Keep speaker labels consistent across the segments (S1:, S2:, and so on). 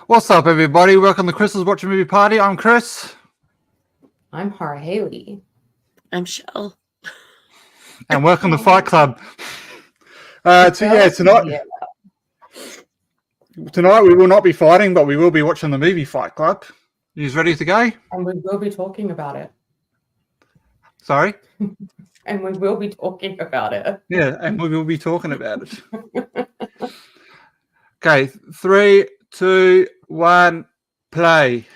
S1: What's up, everybody? Welcome to Chris's Watch a Movie Party. I'm Chris.
S2: I'm Hara Haley.
S3: I'm Shell.
S1: And welcome to Fight Club. Tonight we will not be fighting, but we will be watching the movie Fight Club. You ready to go?
S2: And we will be talking about it.
S1: Sorry?
S2: And we will be talking about it.
S1: Yeah, and we will be talking about it. Okay, 3, 2, 1, play.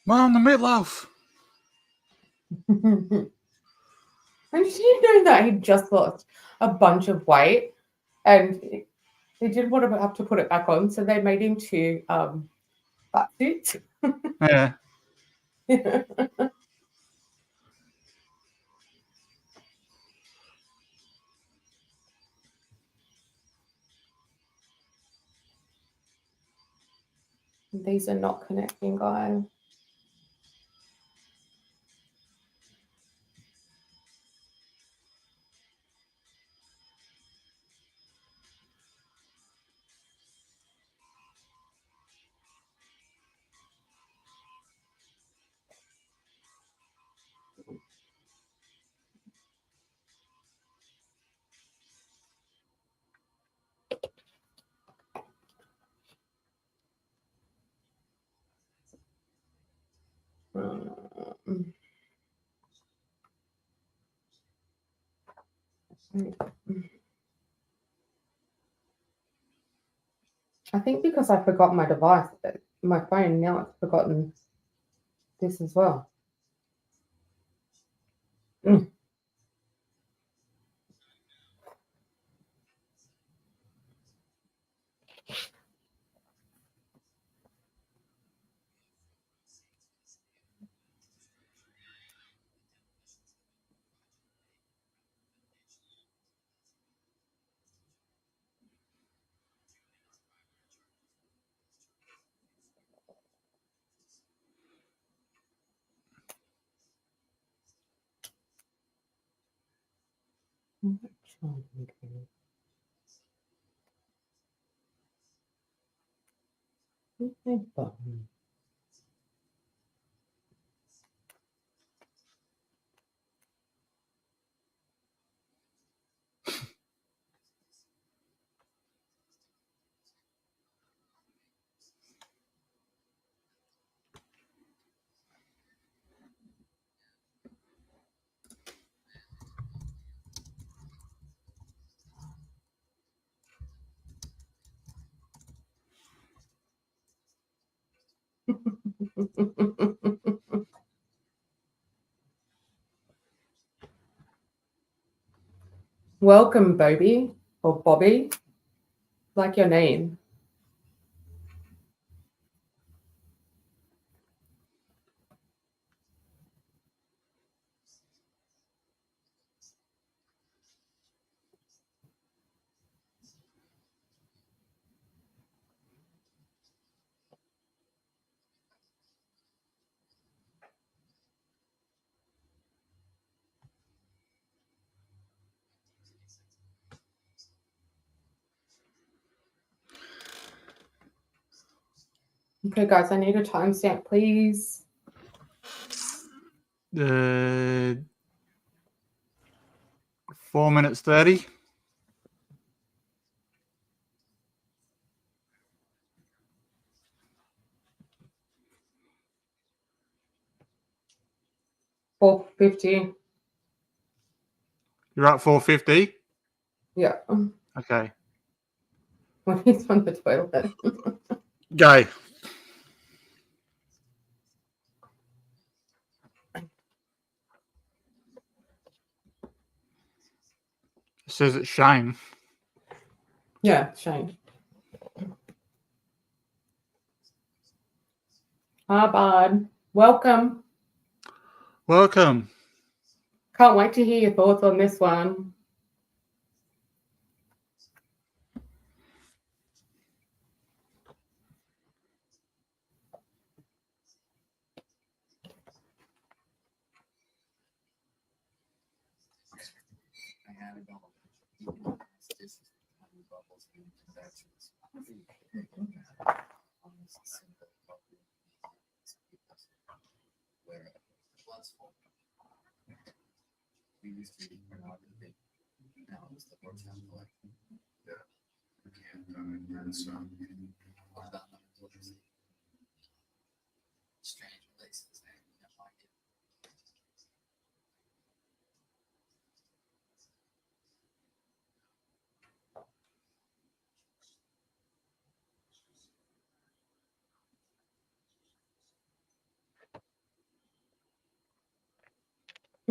S1: Mom, the meatloaf.
S2: And did you know that he just lost a bunch of weight and they didn't want to have to put it back on, so they made him two fat suits.
S1: Yeah.
S2: These are not connecting, guys. I think because I forgot my device, my phone, now it's forgotten this as well. Welcome, Bobby, or Bobby, like your name. Okay, guys, I need a timestamp, please.
S1: 4 minutes 30.
S2: $4.50.
S1: You're at 4:50.
S2: Yeah.
S1: Okay,
S2: When he's on the toilet.
S1: go. It says it's Shane.
S2: Yeah, Shane. Hi, bud. Welcome.
S1: Welcome.
S2: Can't wait to hear your thoughts on this one.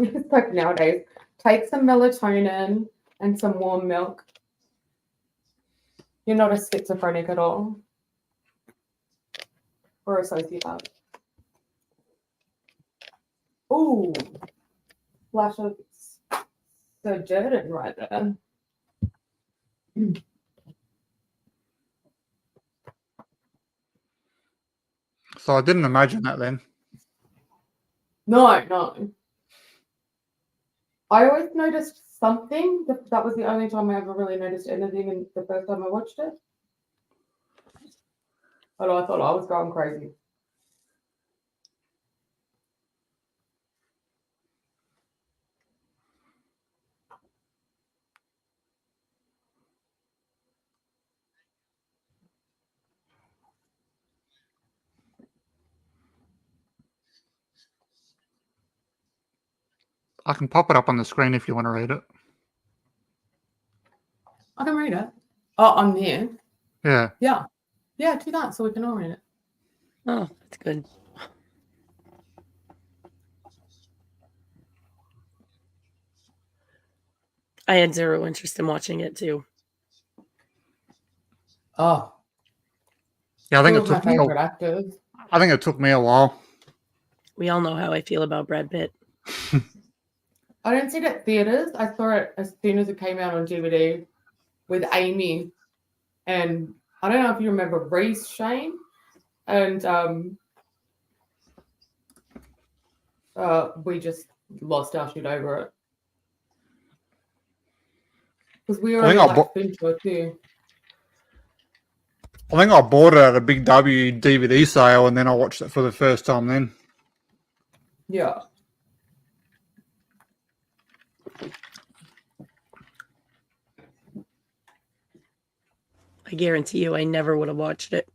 S2: It's like nowadays, take some melatonin and some warm milk. You're not a schizophrenic at all. Or a sociopath. Ooh. Flash of so Jordan right there.
S1: So I didn't imagine that then.
S2: No. I always noticed something. That was the only time I ever really noticed anything in the first time I watched it. But I thought I was going crazy.
S1: I can pop it up on the screen if you want to read it.
S2: I can read it. Oh, on there.
S1: Yeah.
S2: Yeah. Yeah, do that so we can all read it.
S3: Oh, that's good. I had zero interest in watching it too.
S2: Oh,
S1: Yeah, I
S2: two
S1: think it
S2: of my
S1: took me.
S2: favorite actors.
S1: I think it took me a while.
S3: We all know how I feel about Brad Pitt.
S2: I didn't see it at theaters. I saw it as soon as it came out on DVD with Amy. And I don't know if you remember Reese Shane. And we just lost our shit over it. Because we
S1: I
S2: already
S1: think I
S2: liked Fincher too.
S1: I think I bought it at a Big W DVD sale, and then I watched it for the first time then.
S2: Yeah.
S3: I guarantee you I never would have watched it.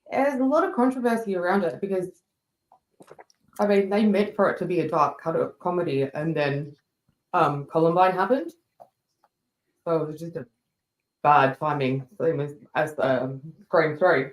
S2: There's a lot of controversy around it because, I mean, they meant for it to be a dark comedy, and then Columbine happened. So it was just a bad timing, same as Scream 3.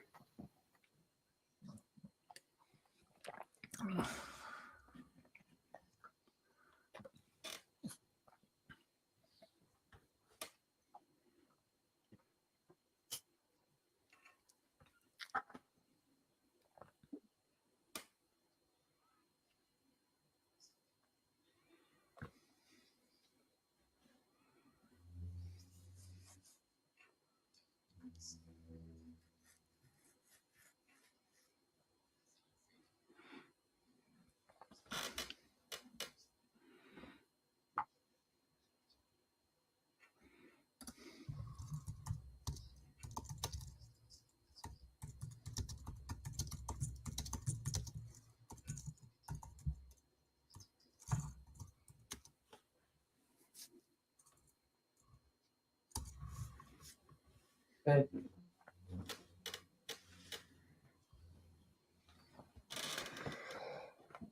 S2: But I can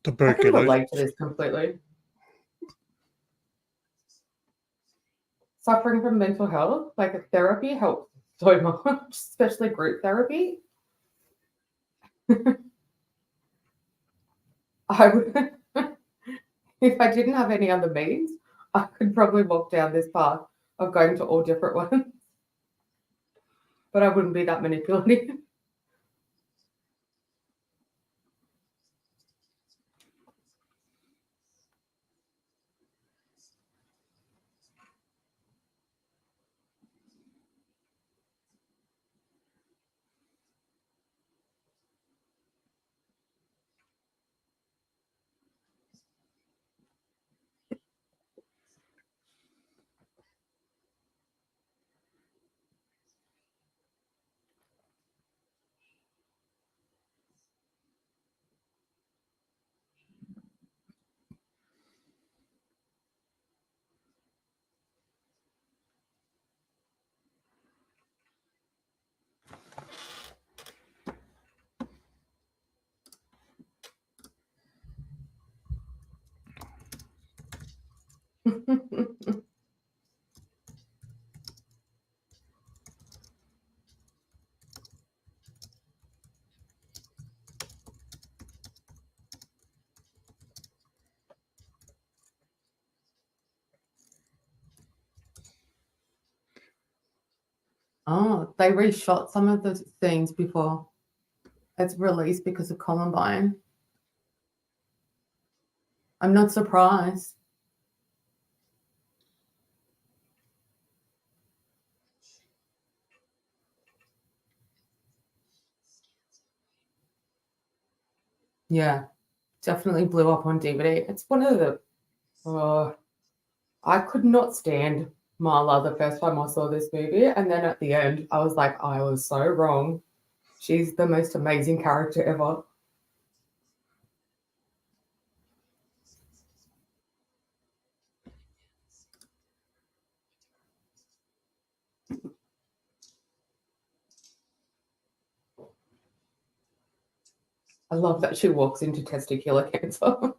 S1: Tuberculosis.
S2: relate to this completely. Suffering from mental health, like a therapy helps so much, especially group therapy. I would, if I didn't have any other means, I could probably walk down this path of going to all different ones. But I wouldn't be that manipulative. Oh, they reshot some of the scenes before it's released because of Columbine. I'm not surprised. Yeah, definitely blew up on DVD. It's one of the. I could not stand Marla the first time I saw this movie, and then at the end, I was like, I was so wrong. She's the most amazing character ever. I love that she walks into testicular cancer.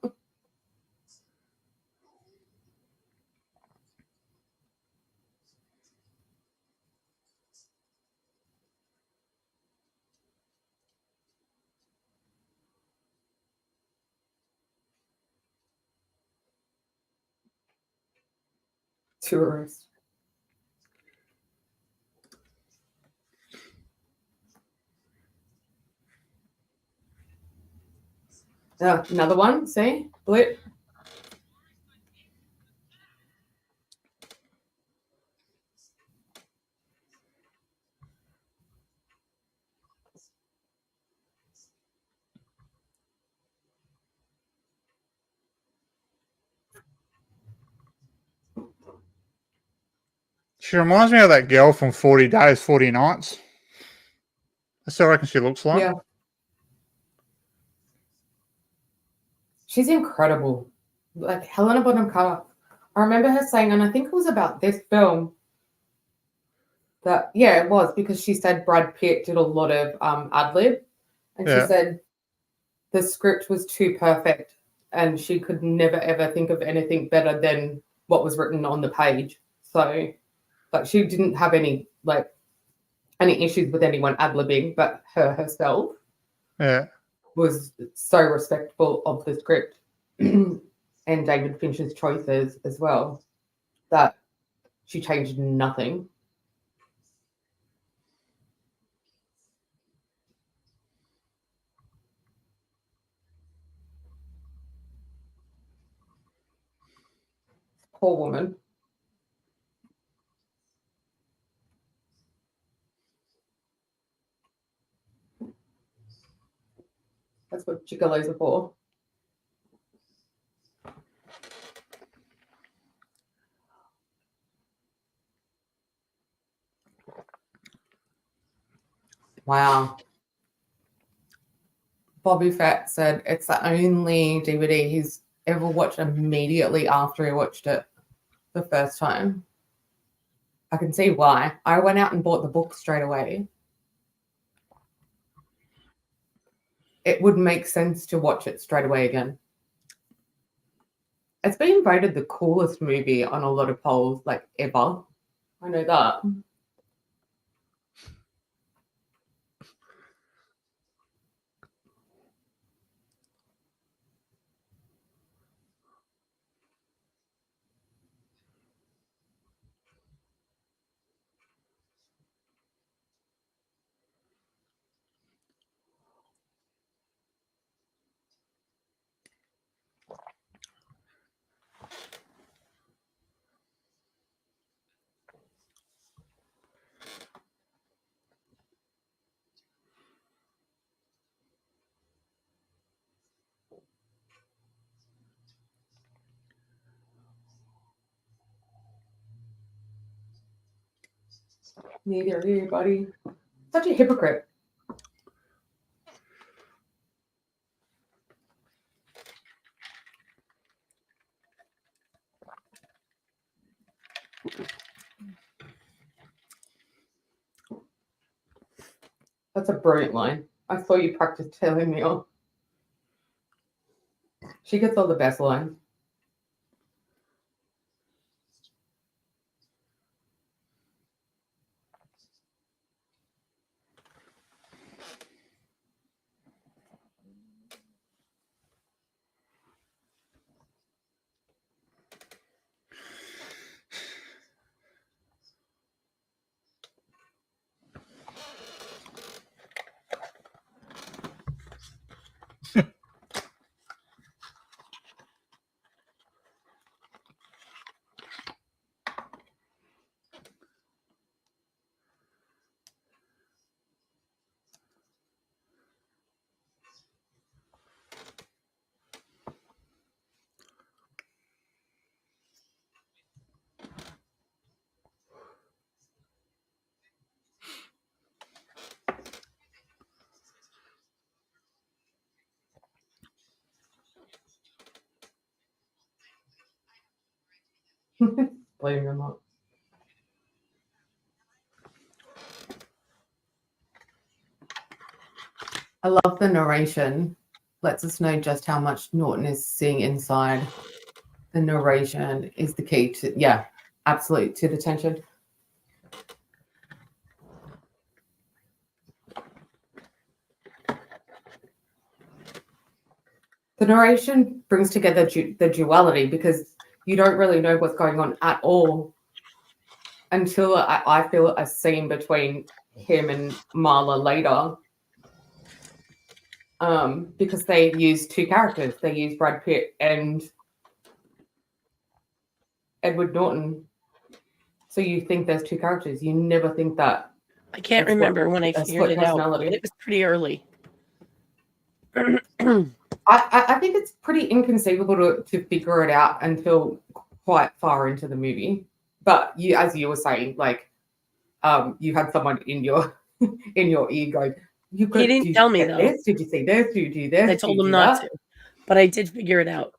S2: Tourist. Another one, see? Blip.
S1: She reminds me of that girl from 40 Days, 40 Nights. That's what I reckon she looks like.
S2: Yeah. She's incredible. Like Helena Bonham Carter. I remember her saying, and I think it was about this film, that, yeah, it was, because she said Brad Pitt did a lot of ad lib. And
S1: Yeah.
S2: she said the script was too perfect and she could never, ever think of anything better than what was written on the page. So, like, she didn't have any issues with anyone ad libbing, but her herself
S1: Yeah.
S2: was so respectful of the script and David Fincher's choices as well that she changed nothing. Poor woman. That's what gigolos are for. Wow. Bobby Fett said it's the only DVD he's ever watched immediately after he watched it the first time. I can see why. I went out and bought the book straight away. It would make sense to watch it straight away again. It's been voted the coolest movie on a lot of polls, like ever. I know that. Neither are you, buddy. Such a hypocrite. That's a brilliant line. I saw you practice telling me off. She gets all the best lines. Believe it or not. I love the narration. Lets us know just how much Norton is seeing inside. The narration is the key to, yeah, absolutely, to the tension. The narration brings together the duality because you don't really know what's going on at all until I feel a scene between him and Marla later. Because they use two characters. They use Brad Pitt and Edward Norton. So you think there's two characters. You never think that.
S3: I can't
S2: That's
S3: remember when I
S2: a
S3: figured
S2: split
S3: it out, but
S2: personality.
S3: it was pretty early.
S2: I think it's pretty inconceivable to figure it out until quite far into the movie. But you, as you were saying, like, you had someone in your in your ear going, "You could."
S3: He didn't tell me, though.
S2: This? Did you see this? Did you do this?
S3: I
S2: Did
S3: told
S2: you
S3: him
S2: do
S3: not
S2: that?
S3: to, but I did figure it out.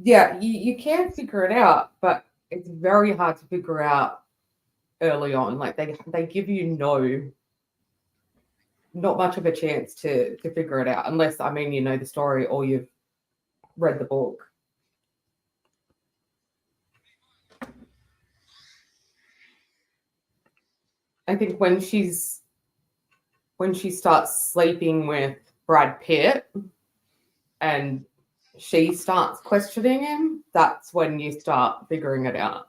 S2: Yeah, you can figure it out, but it's very hard to figure out early on. Like they give you not much of a chance to figure it out, unless, I mean, you know the story or you've read the book. I think when she starts sleeping with Brad Pitt and she starts questioning him, that's when you start figuring it out.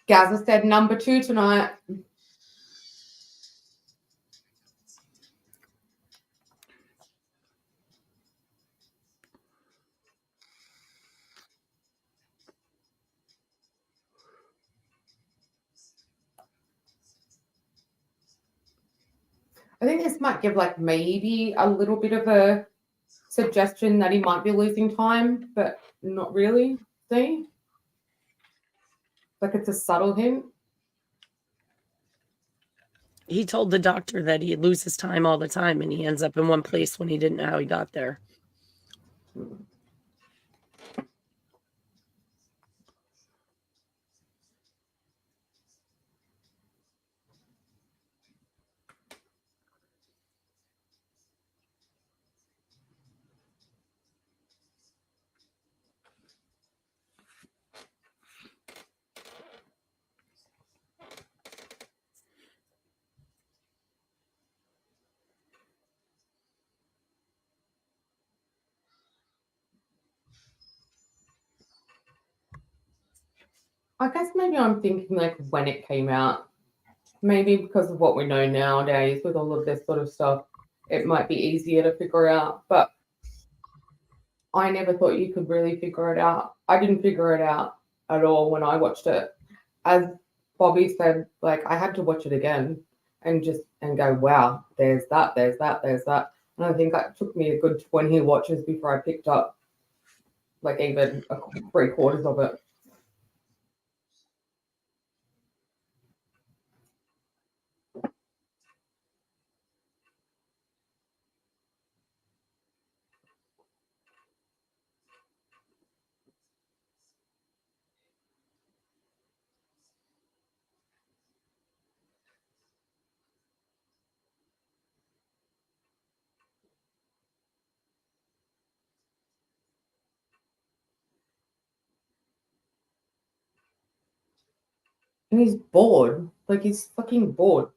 S2: Gaza said number 2 tonight. I think this might give like maybe a little bit of a suggestion that he might be losing time, but not really. See? Like it's a subtle hint.
S3: He told the doctor that he loses time all the time and he ends up in one place when he didn't know how he got there.
S2: I guess maybe I'm thinking like when it came out. Maybe because of what we know nowadays with all of this sort of stuff, it might be easier to figure out. But I never thought you could really figure it out. I didn't figure it out at all when I watched it. As Bobby said, like I had to watch it again and go, wow, there's that, there's that, there's that. And I think it took me a good 20 watches before I picked up like even 3/4 of it. And he's bored. Like he's fucking bored.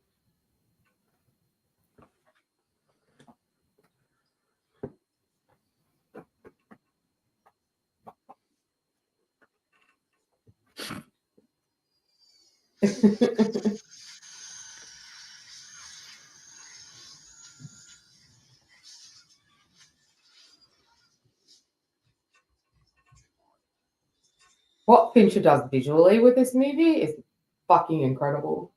S2: What Fincher does visually with this movie is fucking incredible.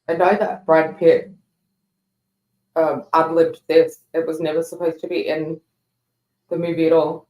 S2: I know that Brad Pitt ad-libbed this. It was never supposed to be in the movie at all.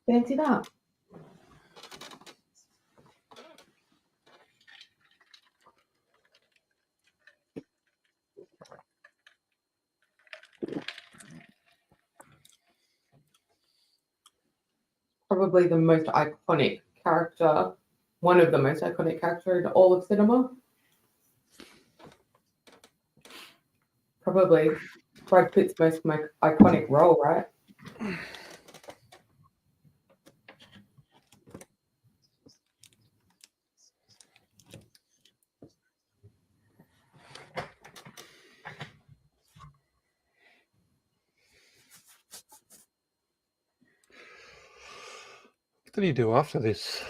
S2: Fancy that. Probably the most iconic character, one of the most iconic characters in all of cinema. Probably Brad Pitt's most iconic role, right?
S1: What did he do after this?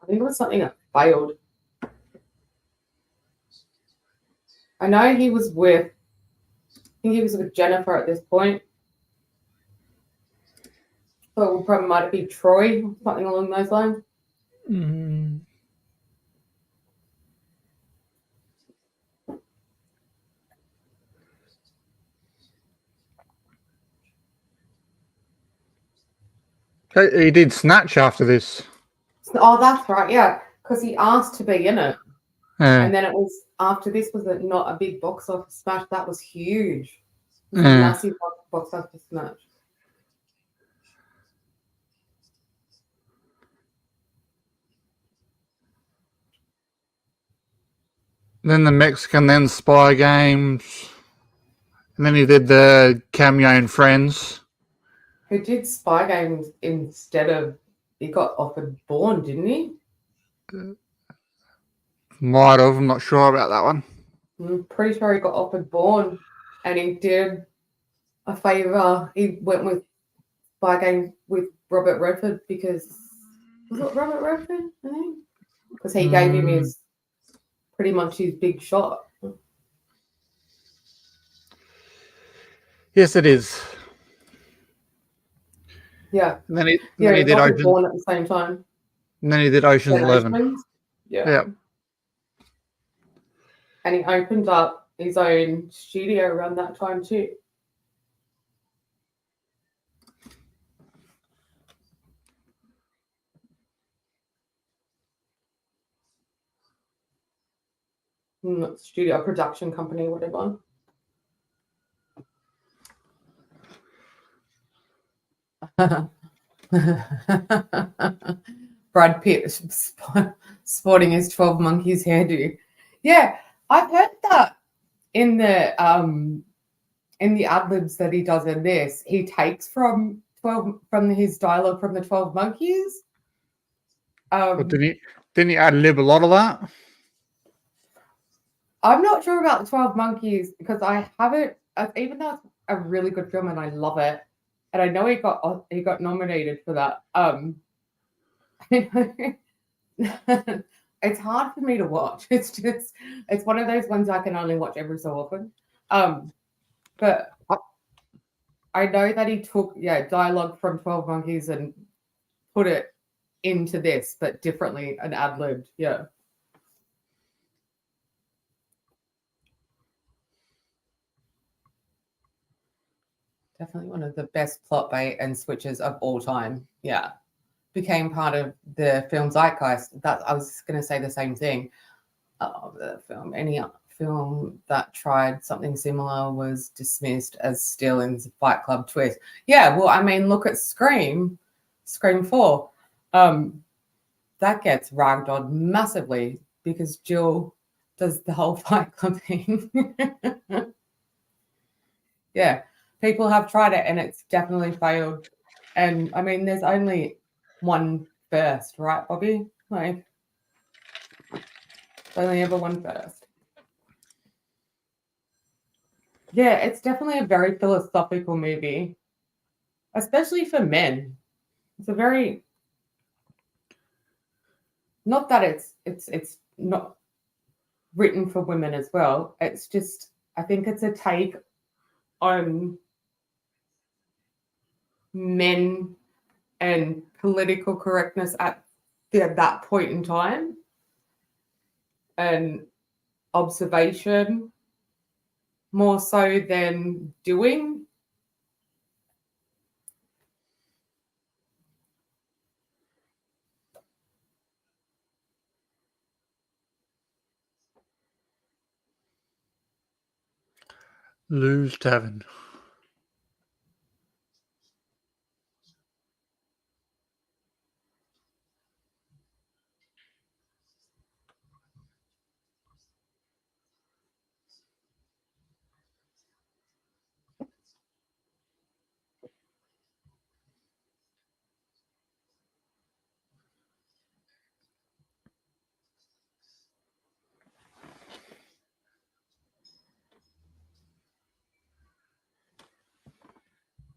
S2: I think it was something that failed. I know he was with, I think he was with Jennifer at this point. So it probably might be Troy, something along those lines.
S1: Mm. He did Snatch after this.
S2: Oh, that's right, yeah. Because he asked to be in it.
S1: Yeah.
S2: And then it was after this was not a big box office smash. That was huge. It was a
S1: Yeah.
S2: massive box office smash.
S1: Then the Mexican, then Spy Games. And then he did the cameo in Friends.
S2: Who did Spy Games instead of, he got offered Bourne, didn't he?
S1: Might have, I'm not sure about that one.
S2: I'm pretty sure he got offered Bourne, and he did a favour. He went with Spy Games with Robert Redford because, was it Robert Redford? I think because he gave him his pretty much his big shot.
S1: Yes, it is.
S2: Yeah,
S1: And then he
S2: he
S1: did
S2: offered
S1: Ocean.
S2: Bourne at the same time.
S1: And then he did Ocean's
S2: Then
S1: 11.
S2: Oceans. Yeah.
S1: Yeah.
S2: And he opened up his own studio around that time too. Studio production company, whatever. Brad Pitt sporting his 12 Monkeys hairdo. Yeah, I've heard that in the ad libs that he does in this, he takes from his dialogue from the 12 Monkeys.
S1: But didn't he ad lib a lot of that?
S2: I'm not sure about the 12 Monkeys because I haven't, even though it's a really good film and I love it, and I know he got nominated for that. It's hard for me to watch. It's one of those ones I can only watch every so often. But I know that he took dialogue from 12 Monkeys and put it into this, but differently and ad-libbed. Yeah. Definitely one of the best plot bait and switches of all time. Yeah. Became part of the film zeitgeist. I was going to say the same thing. The film, any film that tried something similar was dismissed as still in Fight Club twist. Yeah, well, I mean, look at Scream 4. That gets ragged on massively because Jill does the whole Fight Club thing. Yeah, people have tried it and it's definitely failed. And I mean, there's only one first, right, Bobby? Like, only ever one first. Yeah, it's definitely a very philosophical movie, especially for men. It's a very, not that it's not written for women as well. It's just, I think it's a take on men and political correctness at that point in time and observation more so than doing.
S1: Lou's Tavern.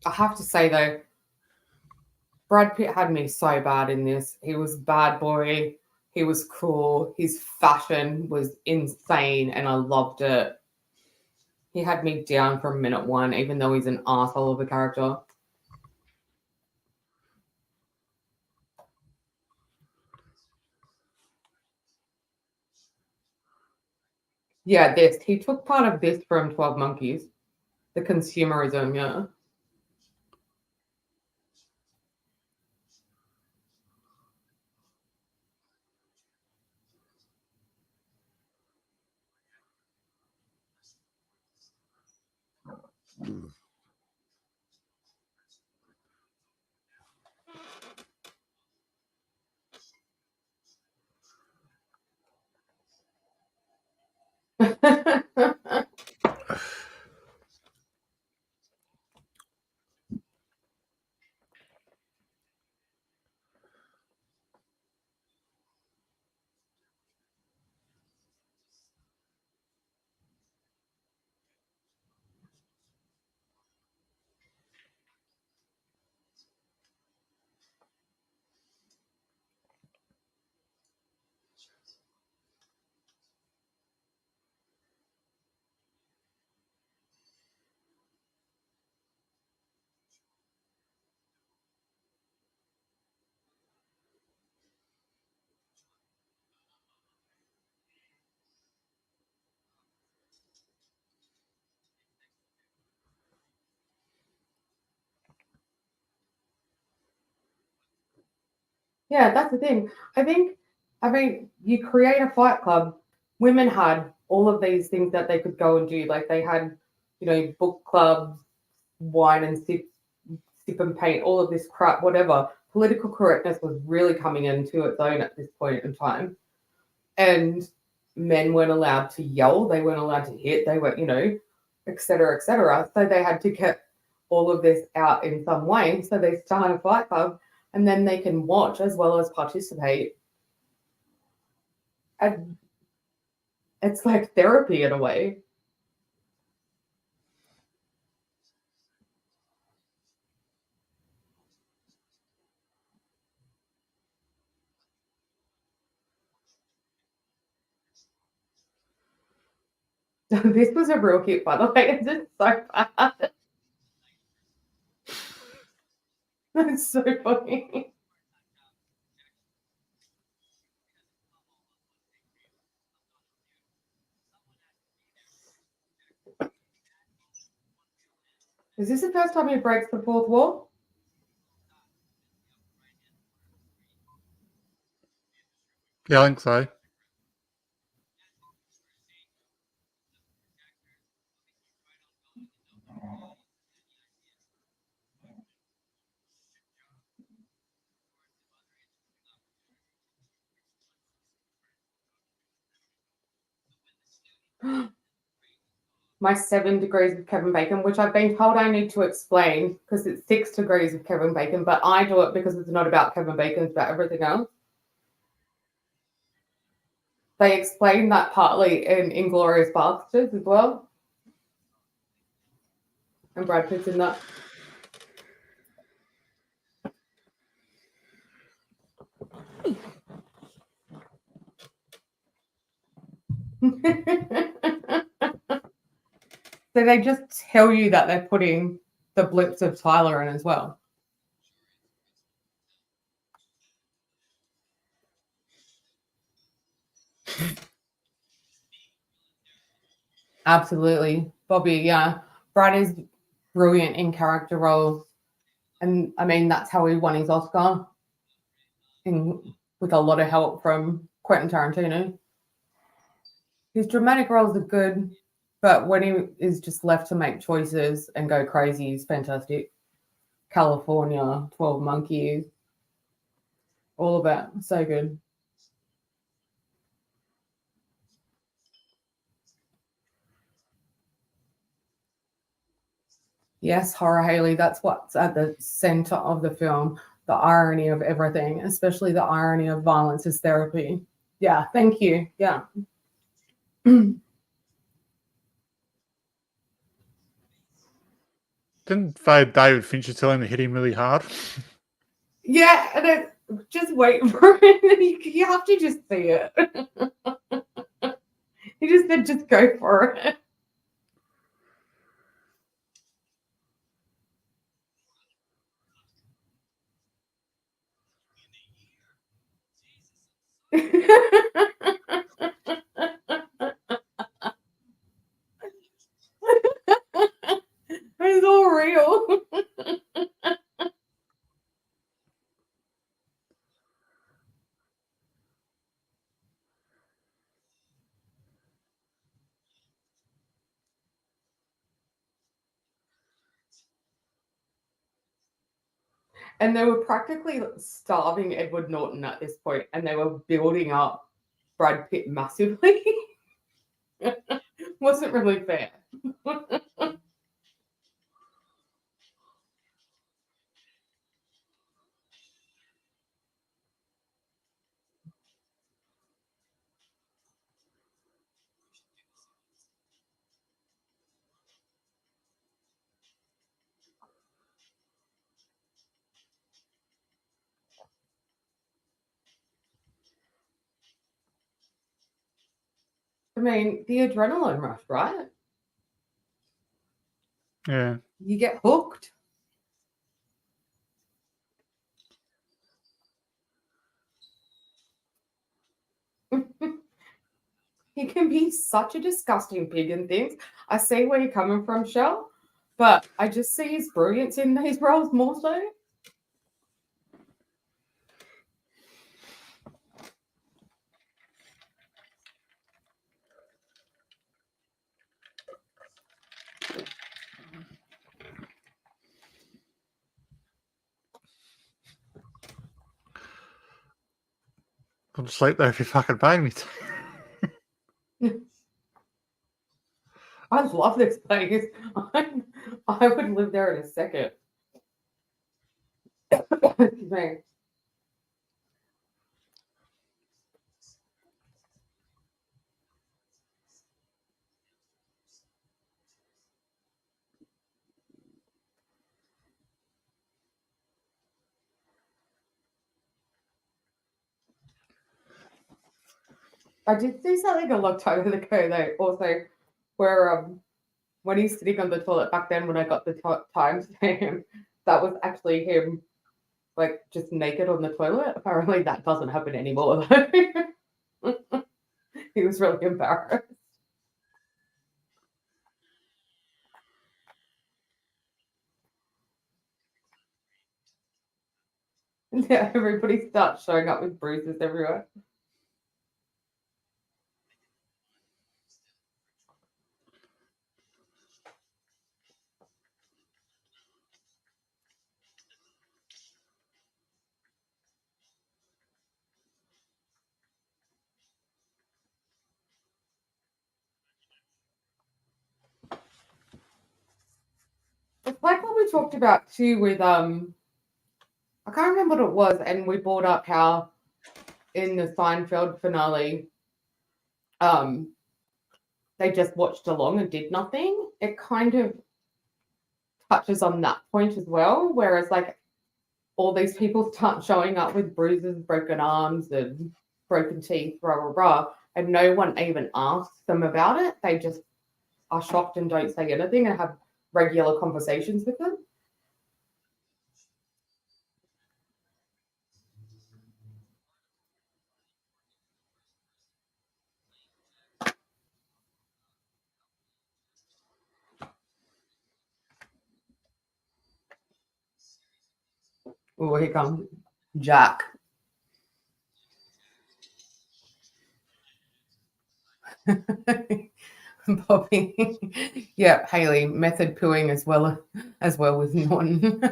S2: I have to say though, Brad Pitt had me so bad in this. He was bad boy. He was cool. His fashion was insane, and I loved it. He had me down from minute one, even though he's an asshole of a character. Yeah, this. He took part of this from 12 Monkeys. The consumerism, yeah. Yeah, that's the thing. I mean, you create a fight club. Women had all of these things that they could go and do. Like they had, book clubs, wine and sip and paint, all of this crap, whatever. Political correctness was really coming into its own at this point in time. And men weren't allowed to yell, they weren't allowed to hit, they were, et cetera, et cetera. So they had to get all of this out in some way. So they start a fight club and then they can watch as well as participate. And it's like therapy in a way. This was a real cute, by the way. It's just so bad. That's so funny. Is this the first time he breaks the fourth wall?
S1: Yeah, I think so. My 7 degrees of Kevin Bacon, which I've been told I need to explain because it's 6 degrees of Kevin Bacon, but I do it because it's not about Kevin Bacon, it's about everything else. They explain that partly in Inglourious Basterds as well. And Brad Pitt's in that. So they just tell you that they're putting the blips of Tyler in as well. Absolutely. Bobby, yeah. Brad is brilliant in character roles. And I mean, that's how he won his Oscar with a lot of help from Quentin Tarantino. His dramatic roles are good, but when he is just left to make choices and go crazy, he's fantastic. California, 12 Monkeys, all of that. So good. Yes, Horror Haley, that's what's at the center of the film. The irony of everything, especially the irony of violence is therapy. Yeah, thank you. Yeah. Didn't David Fincher tell him to hit him really hard?
S2: Yeah, and Just wait for it. You have to just see it. He just said, just go for it. It's all real. And they were practically starving Edward Norton at this point, and they were building up Brad Pitt massively. Wasn't really fair. I mean, the adrenaline rush, right?
S4: Yeah.
S2: You get hooked. He can be such a disgusting pig in things. I see where you're coming from, Shell, but I just see his brilliance in these roles more so.
S4: I'll sleep there if you fucking pay me to.
S2: I love this place. I would live there in a second. Excuse me. I did see something a long time ago though, also, where when he's sitting on the toilet back then when I got the times to him, that was actually him like just naked on the toilet. Apparently that doesn't happen anymore though. He was really embarrassed. Yeah, everybody starts showing up with bruises everywhere. It's like what we talked about too with I can't remember what it was, and we brought up how in the Seinfeld finale, they just watched along and did nothing. It kind of touches on that point as well. Whereas like all these people start showing up with bruises, broken arms, and broken teeth, blah blah blah, and no one even asks them about it. They just are shocked and don't say anything and have regular conversations with them. Oh, here comes Jack. Bobby. Yeah, Haley, method pooing as well with Norton.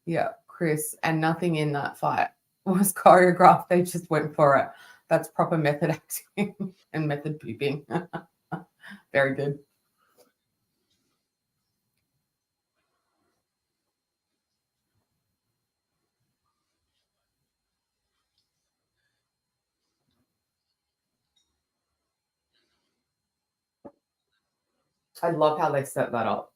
S2: Yeah, Chris, and nothing in that fight was choreographed. They just went for it. That's proper method acting and method pooping. Very good. I love how they set that up.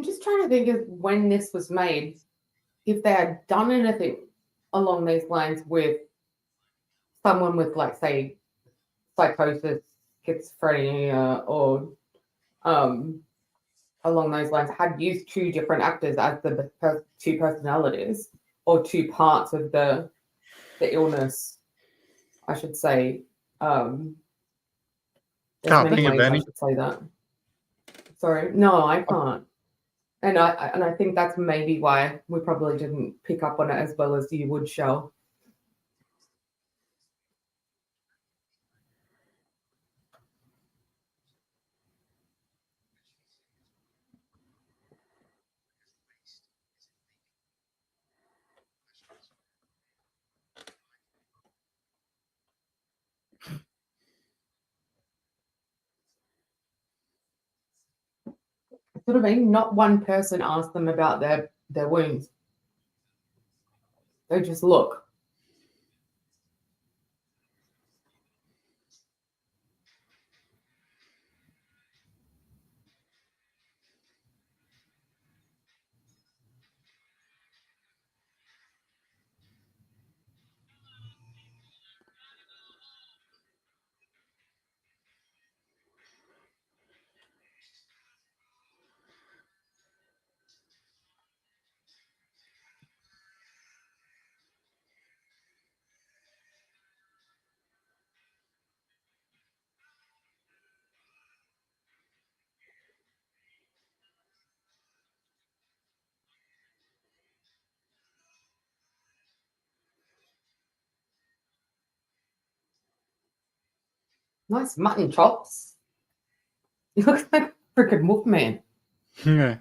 S2: I'm just trying to think of when this was made, if they had done anything along these lines with someone with, like, say, psychosis, schizophrenia, or along those lines, had used two different actors as the two personalities or two parts of the illness, I should say. There's
S4: Can't
S2: many
S4: think of
S2: ways I
S4: any.
S2: should say that. Sorry, no, I can't. And I think that's maybe why we probably didn't pick up on it as well as you would, Shell. Sort of mean, not one person asked them about their wounds. They just look. Nice mutton chops. He looks like a freaking Wolfman.
S4: Yeah.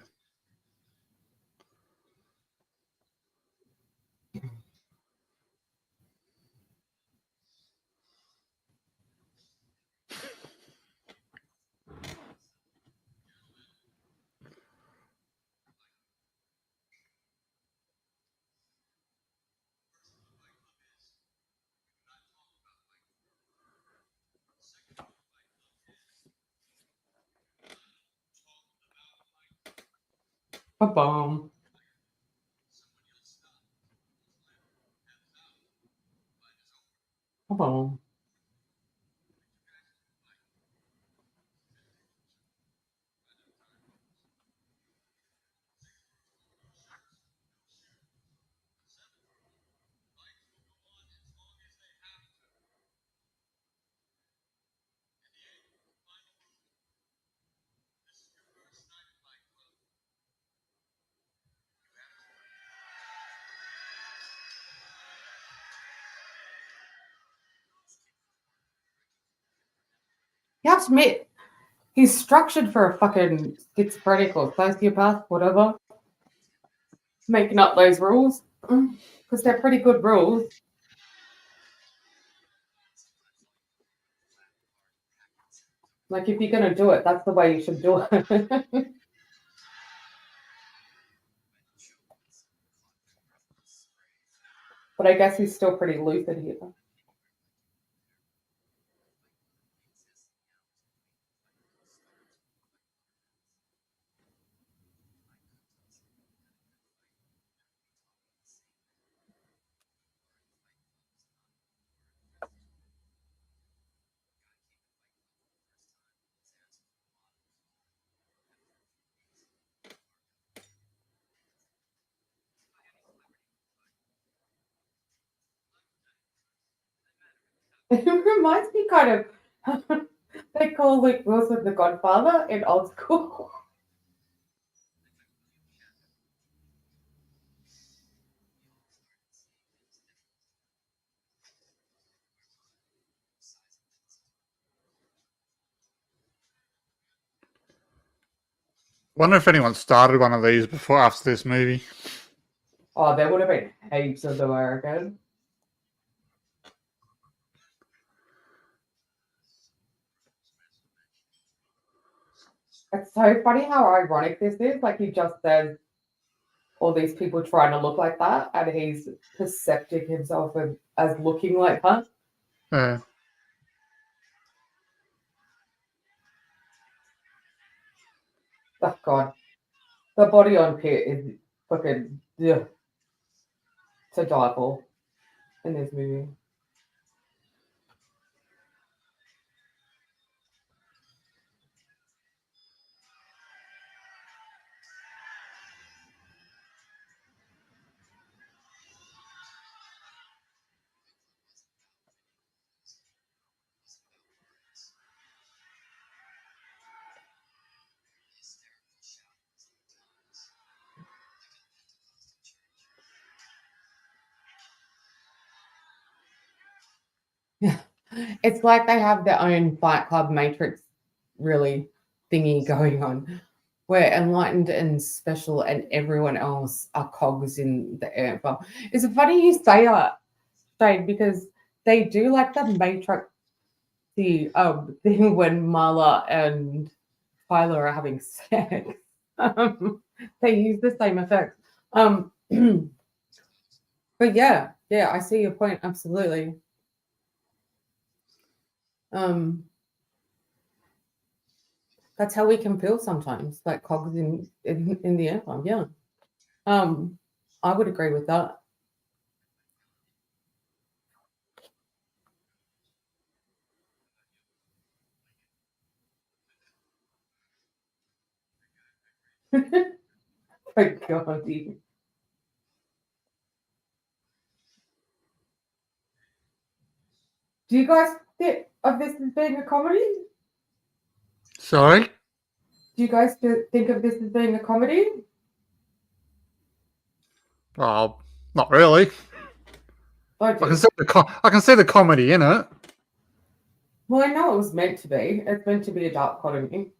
S2: Ba-bum. Ba-bum. You have to admit, he's structured for a fucking schizophrenic or sociopath, whatever. Making up those rules. Because they're pretty good rules. Like, if you're going to do it, that's the way you should do it. But I guess he's still pretty lucid here. It reminds me kind of, they call Luke Wilson the Godfather in old school.
S4: Wonder if anyone started one of these before after this movie.
S2: Oh, there would have been heaps of them, I reckon. It's so funny how ironic this is. Like, he just says all these people trying to look like that, and he's percepting himself as looking like that.
S4: Yeah.
S2: Oh, God. The body on Pitt is fucking to die for in this movie. It's like they have their own Fight Club Matrix really thingy going on, where Enlightened and Special and everyone else are cogs in the air. It's funny you say that, Shane, because they do like the Matrix thing when Marla and Tyler are having sex. They use the same effects. But yeah, I see your point absolutely. That's how we can feel sometimes, like cogs in the air farm. Yeah. I would agree with that. My God. Do you guys think of this as being a comedy?
S4: Sorry?
S2: Do you guys think of this as being a comedy?
S4: Oh, not really.
S2: I
S4: I can
S2: do.
S4: see I can see the comedy in it.
S2: Well, I know it was meant to be. It's meant to be a dark comedy.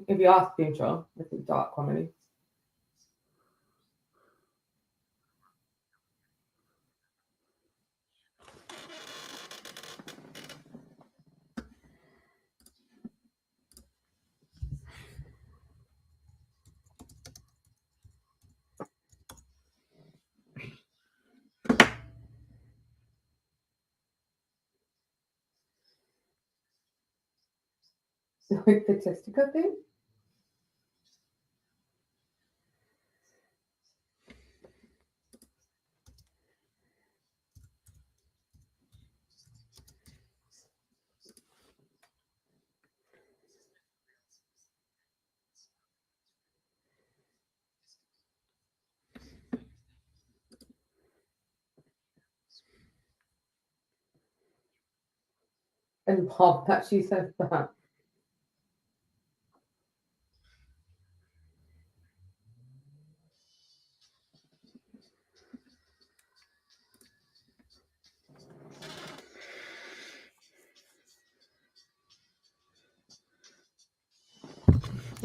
S2: If you ask Fincher, it's a dark comedy. Like the testicle thing? And Bob that she says that.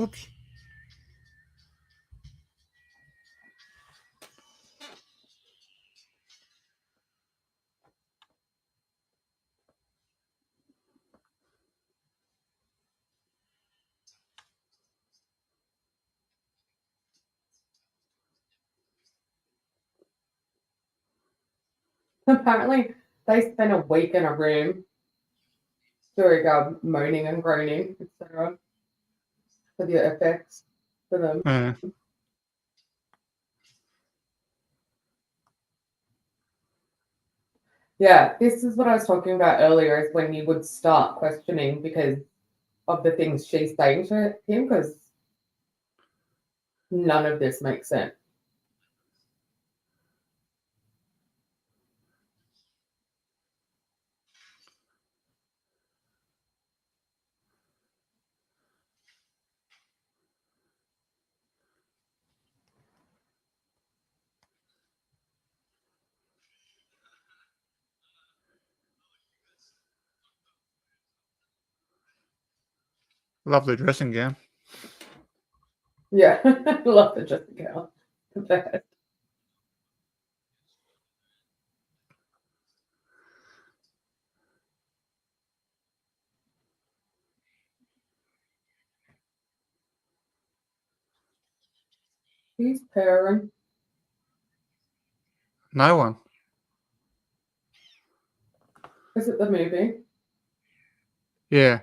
S4: Oops.
S2: Apparently, they spent a week in a room doing moaning and groaning, etc. for the effects for them.
S4: Yeah.
S2: Yeah, this is what I was talking about earlier, is when you would start questioning because of the things she's saying to him, because none of this makes sense.
S4: Lovely dressing gown.
S2: Yeah, love the Jessica. The best. Who's purring?
S4: No one.
S2: Is it the movie?
S4: Yeah.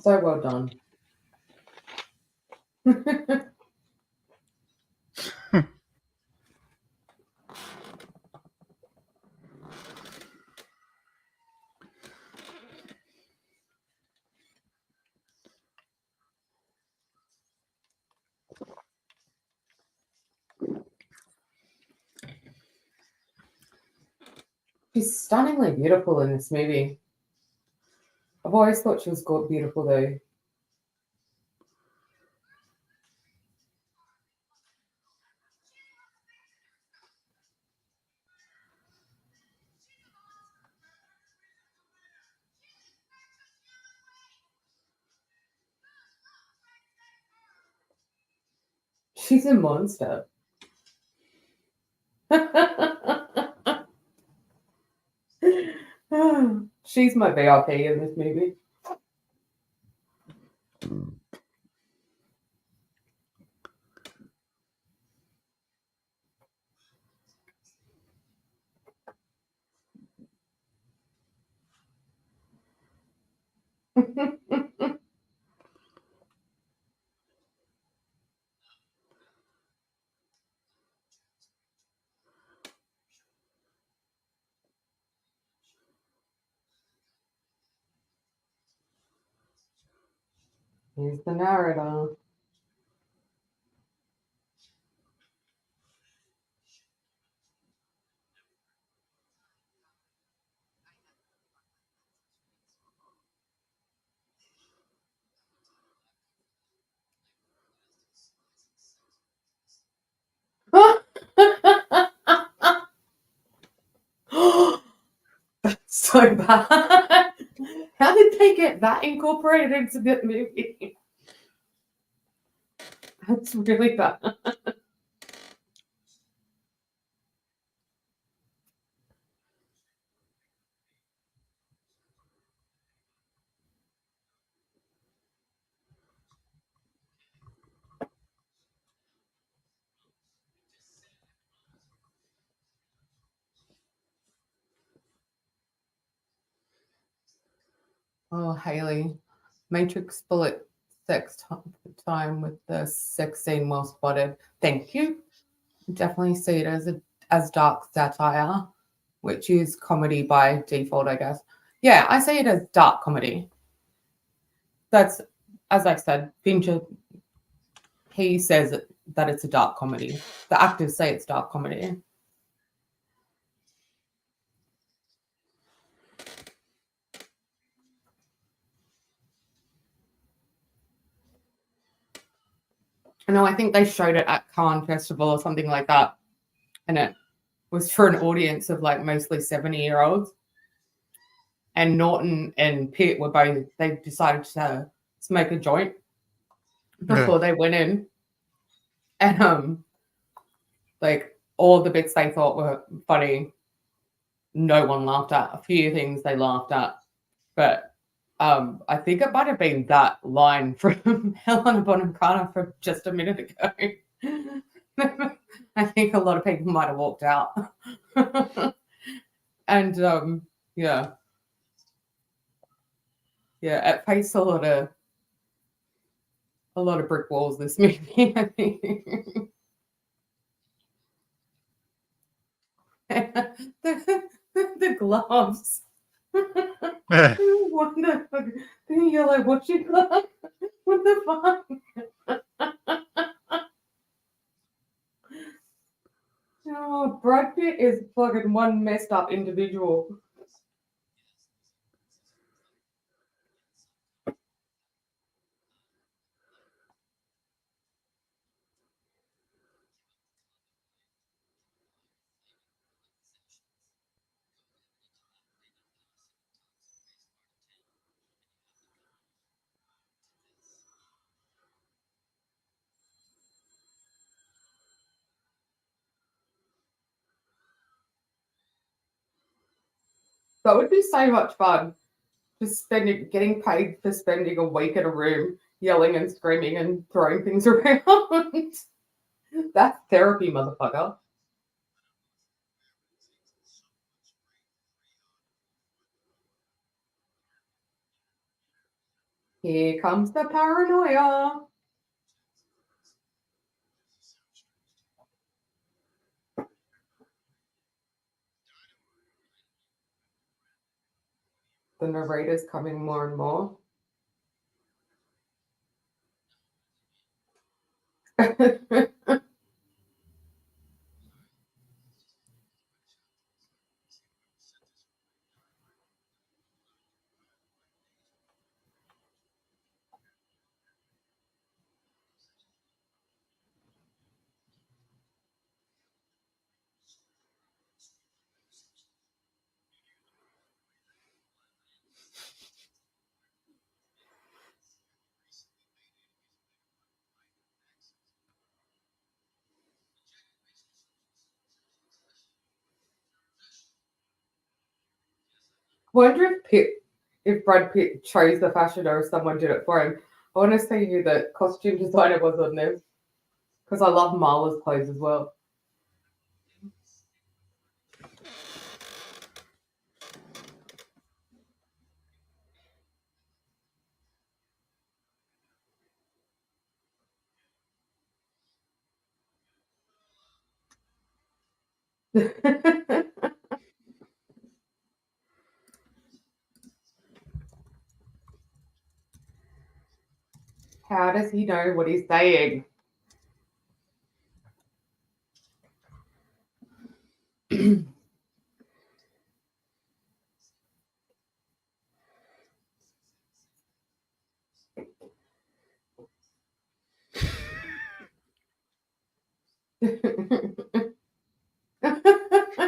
S2: So well done. She's stunningly beautiful in this movie. I've always thought she was beautiful though. She's a monster. She's my VIP in this movie. Here's the narrator. So bad. How did they get that incorporated into the movie? That's really bad. Oh, Haley. Matrix bullet time with the sex scene well spotted. Thank you. Definitely see it as dark satire, which is comedy by default, I guess. Yeah, I see it as dark comedy. That's, as I said, Fincher, he says that it's a dark comedy. The actors say it's dark comedy. No, I think they showed it at Cannes Festival or something like that. And it was for an audience of like mostly 70-year-olds. And Norton and Pitt were both, they decided to smoke a joint before they went in. And like all the bits they thought were funny, no one laughed at. A few things they laughed at. But I think it might have been that line from Helena Bonham Carter from just a minute ago. I think a lot of people might have walked out. And yeah. Yeah, it faced a lot of brick walls, this movie, I think. the gloves.
S4: Yeah.
S2: What the fuck? The yellow washing glove? What the fuck? Oh, Brad Pitt is fucking one messed up individual. That would be so much fun. Just getting paid for spending a week in a room, yelling and screaming and throwing things around. That's therapy, motherfucker. Here comes the paranoia. The narrator's coming more and more. Wonder if Brad Pitt chose the fashion or if someone did it for him. I want to see who the costume designer was on this because I love Marla's clothes as well. How does he know what he's saying?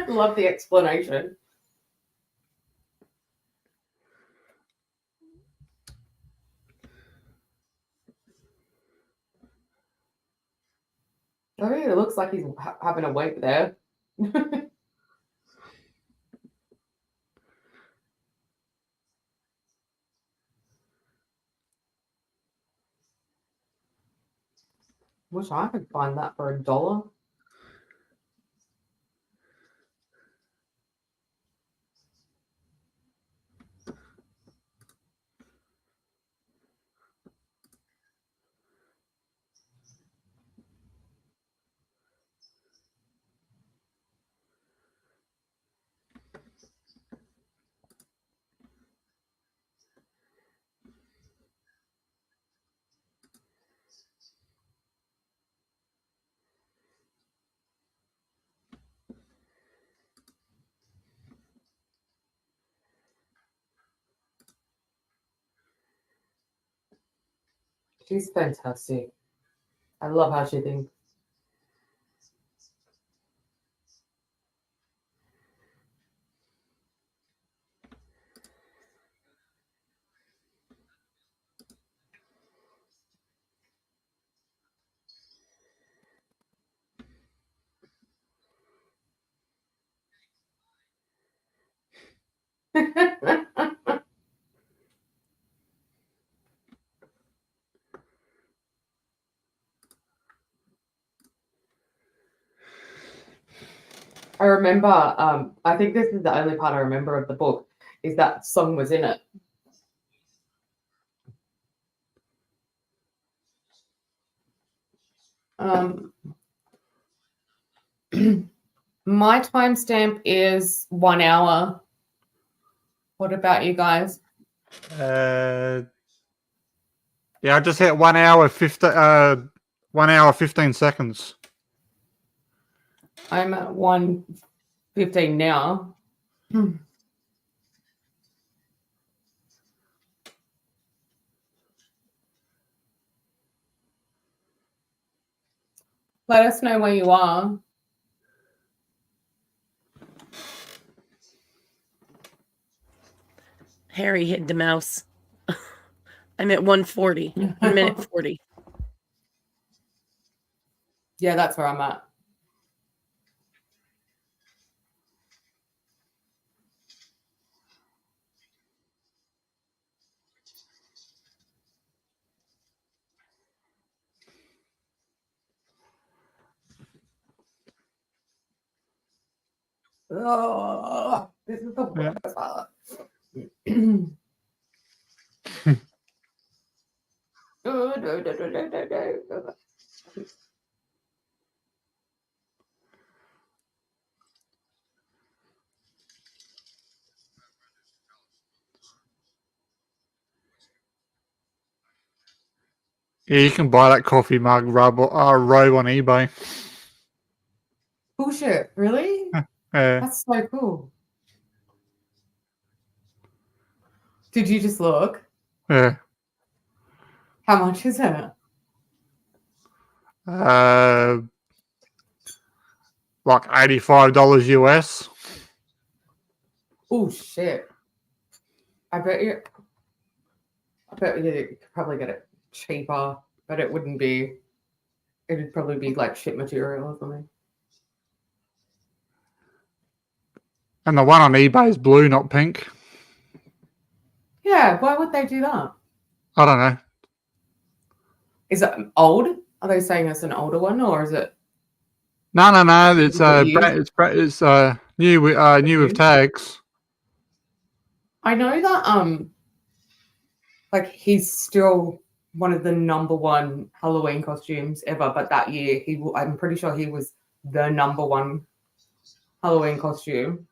S2: Love the explanation. I mean, it looks like he's having a wait there. Wish I could find that for $1. She's fantastic. I love how she thinks. I remember, I think this is the only part I remember of the book, is that song was in it. My timestamp is 1 hour. What about you guys?
S4: Yeah, I just hit 1 hour 1 hour 15 seconds.
S2: I'm at 1:15 now. Let us know where you are.
S3: Harry hid the mouse. I'm at 140. 1 minute 40.
S2: Yeah, that's where I'm at. Oh, this is the worst part. no, no, no, no, no, no, no.
S4: Yeah, you can buy that coffee mug robe on eBay.
S2: Bullshit, really?
S4: Yeah.
S2: That's so cool. Did you just look?
S4: Yeah.
S2: How much is it?
S4: Like $85 US.
S2: Oh shit. I bet you could probably get it cheaper, but it wouldn't be. It'd probably be like shit material or something.
S4: And the one on eBay is blue, not pink.
S2: Yeah, why would they do that?
S4: I don't know.
S2: Is it old? Are they saying it's an older one, or is it
S4: No. It's
S2: Is it
S4: it's new with new with
S2: new?
S4: tags.
S2: I know that like he's still one of the number one Halloween costumes ever, but that year I'm pretty sure he was the number one Halloween costume.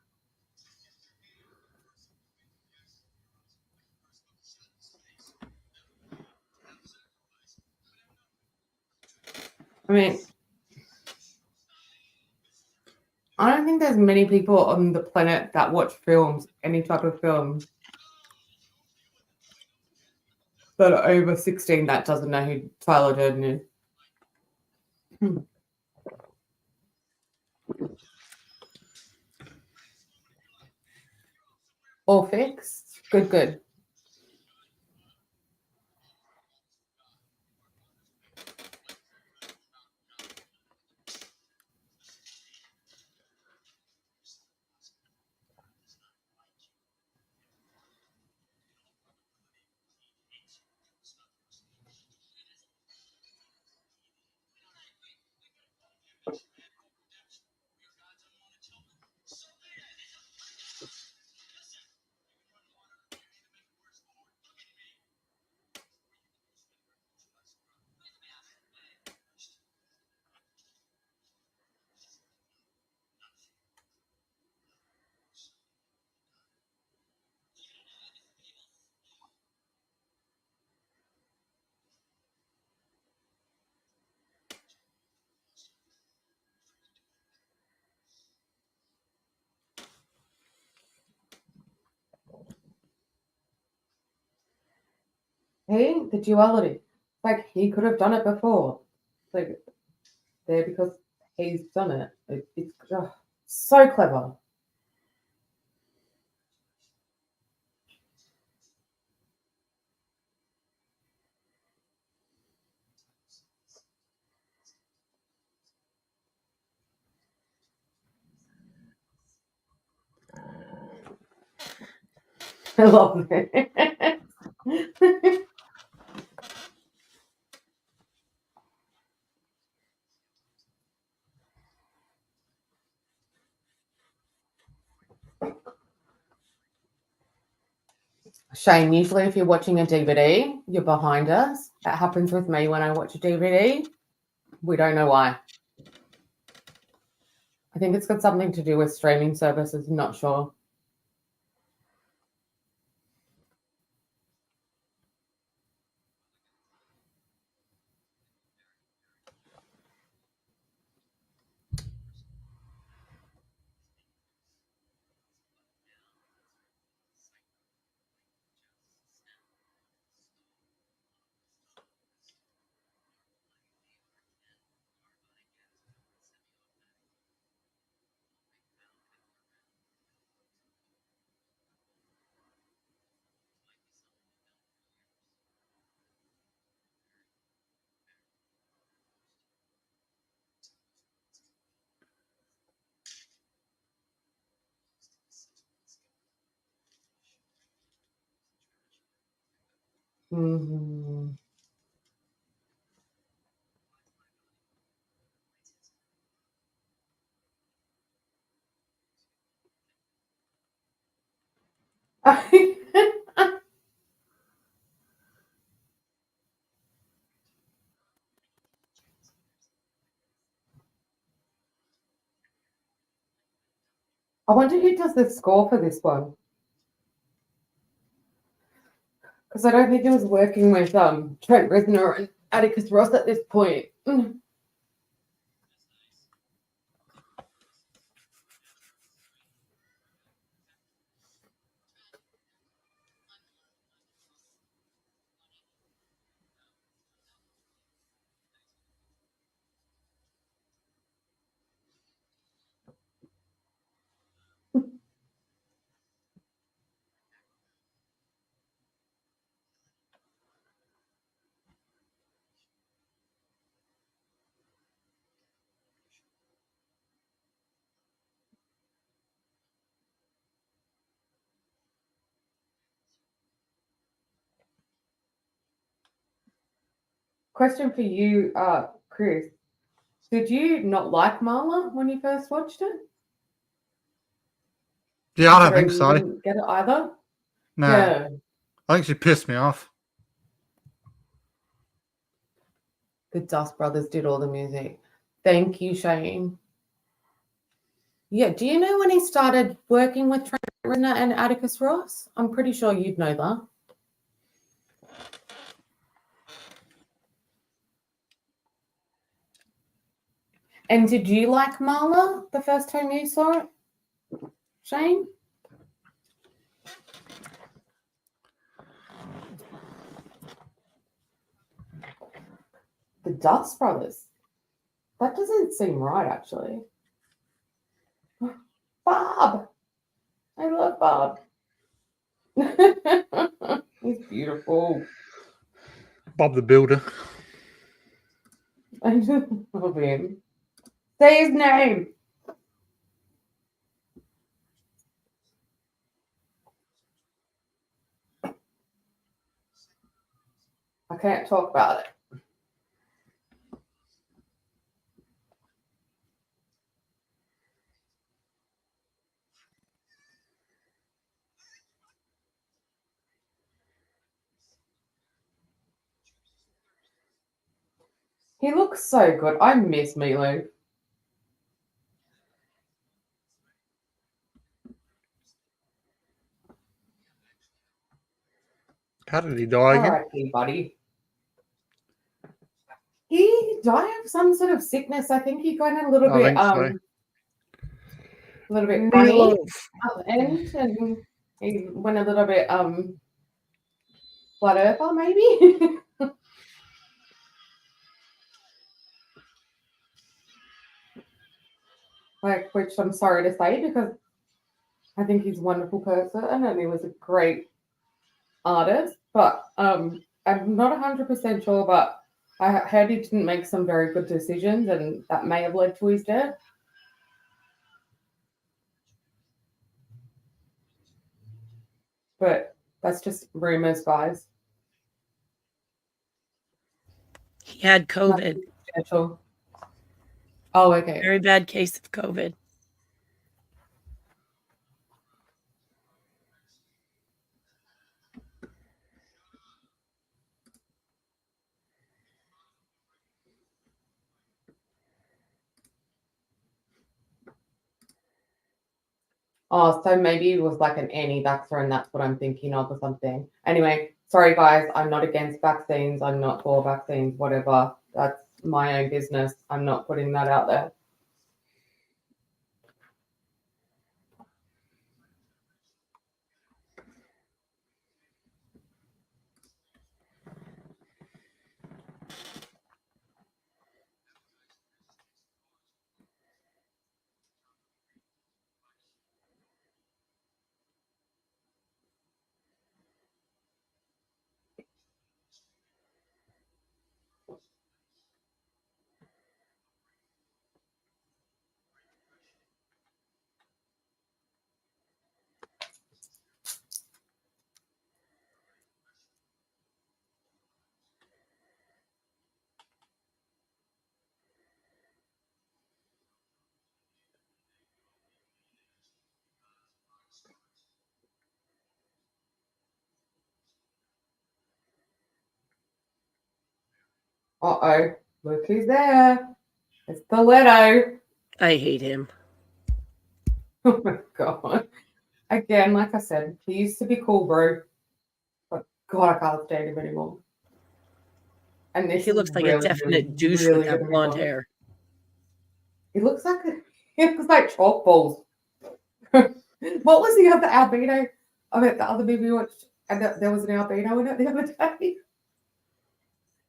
S2: I mean, I don't think there's many people on the planet that watch films, any type of film, that are over 16 that doesn't know who Tyler Durden is. All fixed. Good, good. Hey, the duality. Like he could have done it before. Like there because he's done it. It's so clever. I love it. Shane, usually if you're watching a DVD, you're behind us. That happens with me when I watch a DVD. We don't know why. I think it's got something to do with streaming services. I'm not sure. Mhm. I wonder who does the score for this one. Because I don't think it was working with Trent Reznor and Atticus Ross at this point. Question for you, Chris. Did you not like Marla when you first watched it?
S4: Yeah, I don't
S2: Or
S4: think
S2: you
S4: so.
S2: didn't get it either?
S4: No,
S2: Yeah.
S4: I think she pissed me off.
S2: The Dust Brothers did all the music. Thank you, Shane. Yeah, do you know when he started working with Trent Reznor and Atticus Ross? I'm pretty sure you'd know that. And did you like Marla the first time you saw it, Shane? The Dust Brothers. That doesn't seem right, actually. Bob! I love Bob. He's beautiful.
S4: Bob the Builder.
S2: I just love him. Say his name. I can't talk about it. He looks so good. I miss Milo.
S4: How did he die again?
S2: R.I.P. buddy. He died of some sort of sickness. I think he got a little
S4: I
S2: bit
S4: think so.
S2: a little bit funny
S4: Meatloaf.
S2: at the end, and he went a little bit flat earther maybe. Like, which I'm sorry to say because I think he's a wonderful person and he was a great artist. But I'm not 100% sure, but I heard he didn't make some very good decisions, and that may have led to his death. But that's just rumors, guys.
S3: He had COVID.
S2: Potential. Oh, okay.
S3: Very bad case of COVID.
S2: Oh, so maybe it was like an anti-vaxxer, and that's what I'm thinking of or something. Anyway, sorry guys, I'm not against vaccines. I'm not for vaccines, whatever. That's my own business. I'm not putting that out there. Uh-oh, look who's there. It's the Leto.
S3: I hate him.
S2: Oh my god. Again, like I said, he used to be cool, bro. But God, I can't stand him anymore. And this
S3: He
S2: is
S3: looks like a
S2: really,
S3: definite
S2: really,
S3: douche with
S2: really
S3: that
S2: gonna be
S3: blonde
S2: fun.
S3: hair.
S2: He looks like he looks like chalk balls. What was the other albino? I mean, the other movie we watched, and there was an albino in it the other day,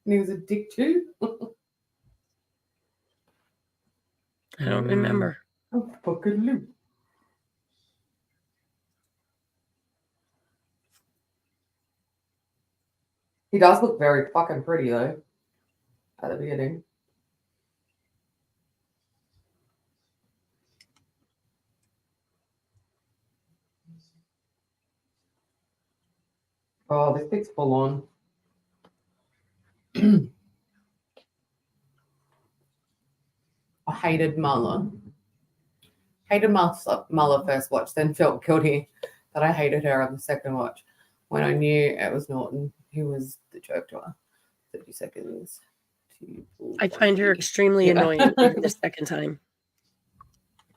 S2: and he was a dick too.
S3: I don't remember.
S2: Oh, fucking Lou. He does look very fucking pretty though. At the beginning. Oh, this thing's full on. I hated Marla. Hated Marla first watch, then felt guilty that I hated her on the second watch when I knew it was Norton who was the joke to her. 30 seconds.
S3: I find her extremely annoying even the second time.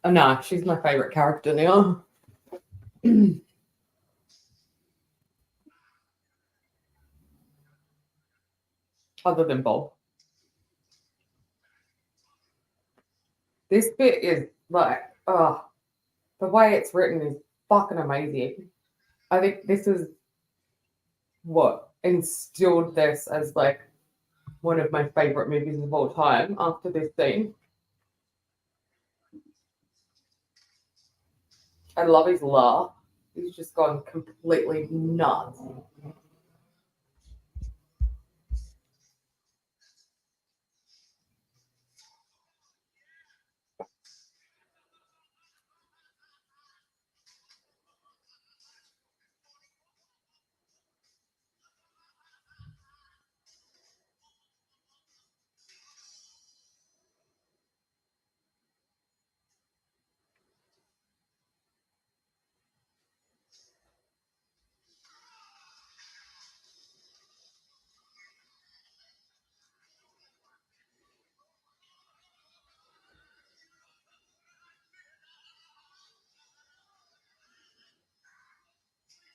S2: Oh, no, she's my favorite character now. Other than Bob. This bit is like, oh, the way it's written is fucking amazing. I think this is what instilled this as like one of my favorite movies of all time after this scene. I love his laugh. He's just gone completely nuts.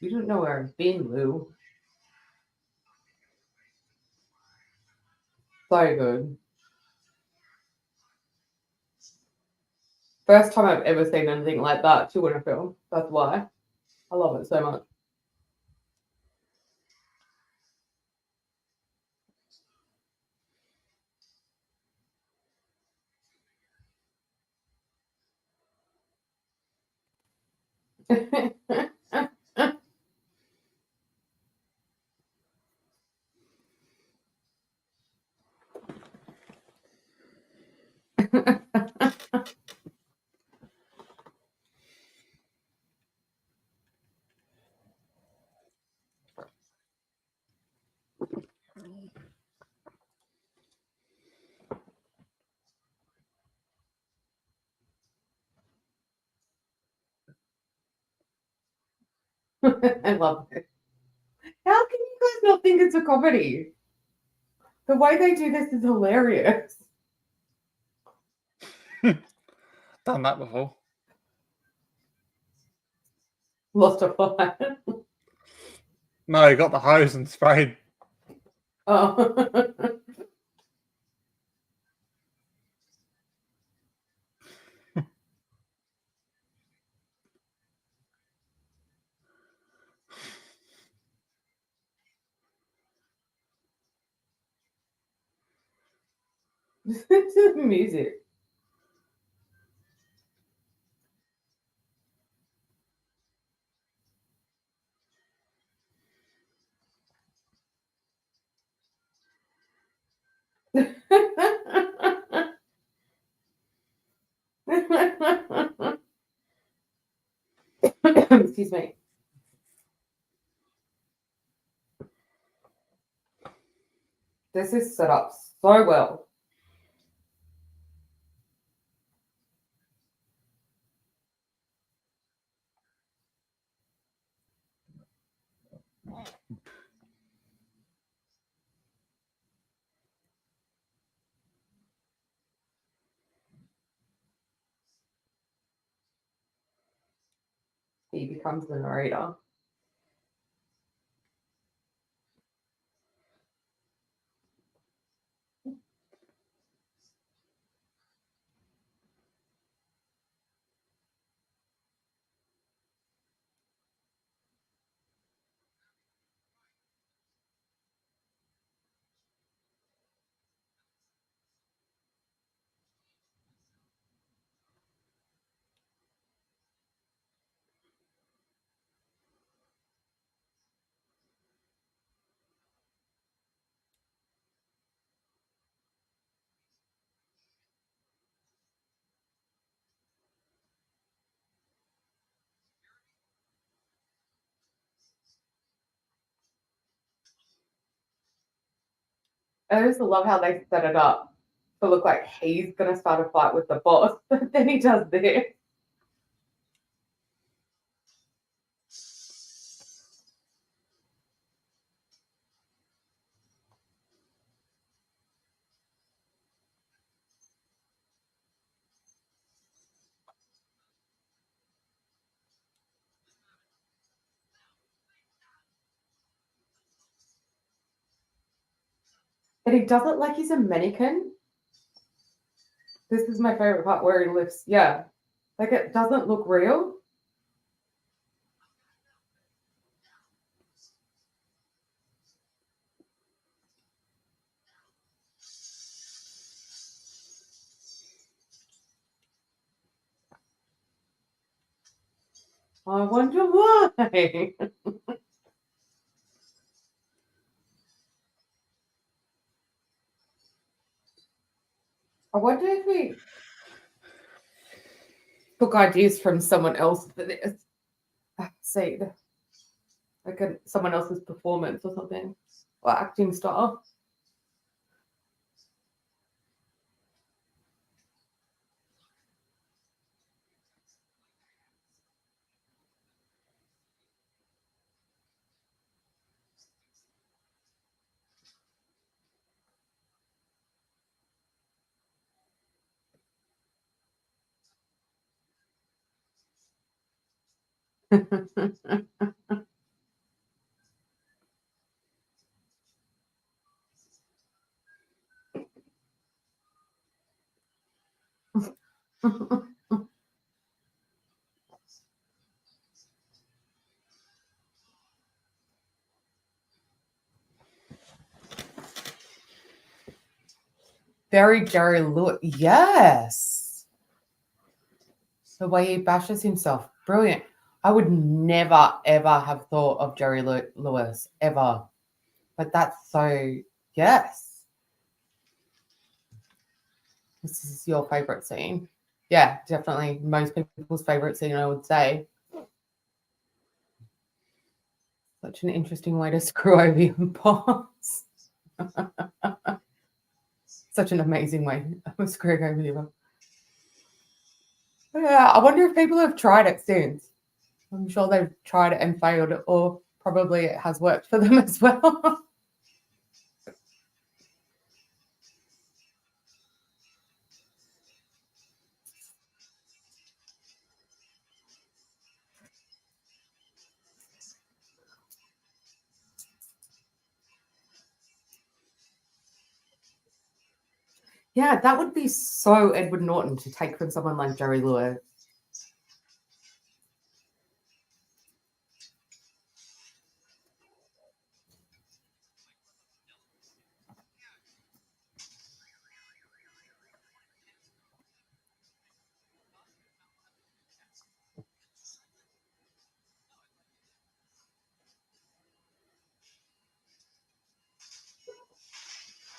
S2: You don't know where I've been, Lou. So good. First time I've ever seen anything like that too in a film. That's why. I love it so much. I love it. How can you guys not think it's a comedy? The way they do this is hilarious.
S4: Done that before.
S2: Lost a fire.
S4: No, he got the hose and sprayed.
S2: Oh. It's music. Excuse me. This is set up so well. he becomes the narrator. I just love how they set it up to look like he's gonna start a fight with the boss, but then he does this. And he does it like he's a mannequin. This is my favorite part where he lifts. Yeah, like it doesn't look real. I wonder why. I wonder if he took ideas from someone else for this. Say, like someone else's performance or something, or acting style. Very Jerry Lewis. Yes. The way he bashes himself. Brilliant. I would never, ever have thought of Jerry Lewis, ever. But that's so, yes. This is your favorite scene. Yeah, definitely most people's favorite scene, I would say. Such an interesting way to screw over your boss. Such an amazing way of screwing over your boss. Yeah, I wonder if people have tried it since. I'm sure they've tried it and failed, or probably it has worked for them as well. Yeah, that would be so Edward Norton to take from someone like Jerry Lewis.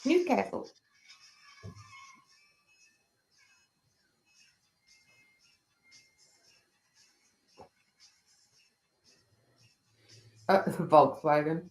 S2: Newcastle. Volkswagen.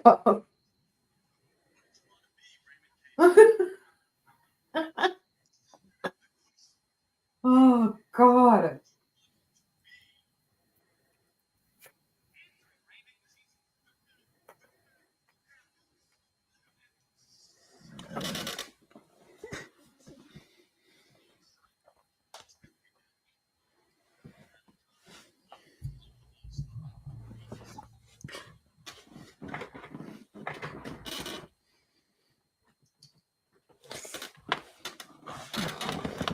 S2: Oh God.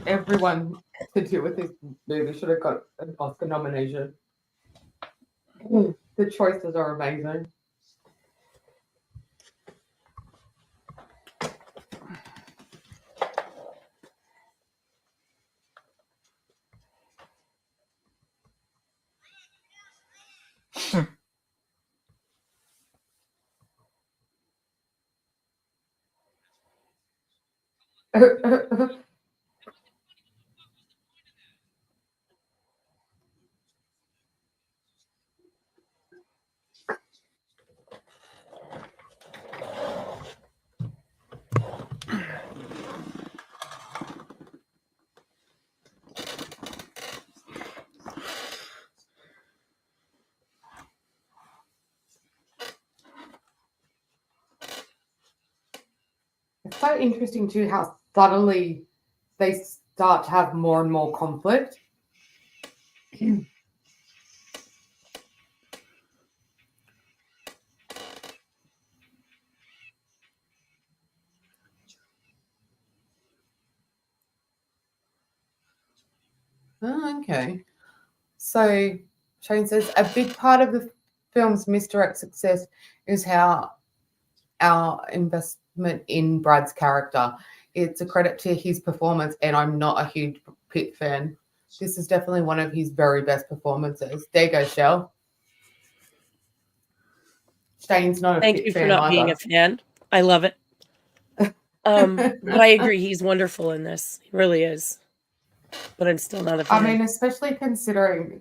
S2: Everyone to do with this movie should have got an Oscar nomination. The choices are amazing. It's so interesting too how subtly they start to have more and more conflict. Oh, okay. So Shane says a big part of the film's misdirect success is how our investment in Brad's character. It's a credit to his performance, and I'm not a huge Pitt fan. This is definitely one of his very best performances. There you go, Shell. Shane's not a
S3: Thank
S2: Pitt
S3: you for
S2: fan
S3: not
S2: either.
S3: being a fan. I love it. But I agree, he's wonderful in this. He really is. But I'm still not a fan.
S2: I mean, especially considering,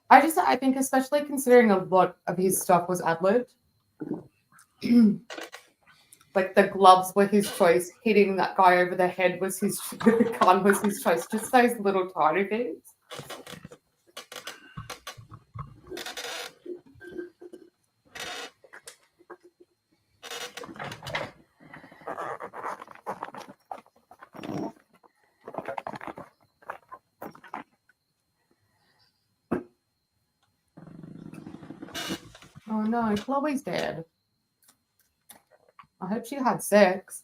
S2: I think, especially considering a lot of his stuff was ad-libbed. Like the gloves were his choice, hitting that guy over the head was his, the gun was his choice. Just those little tiny things. Oh no, Chloe's dead. I hope she had sex.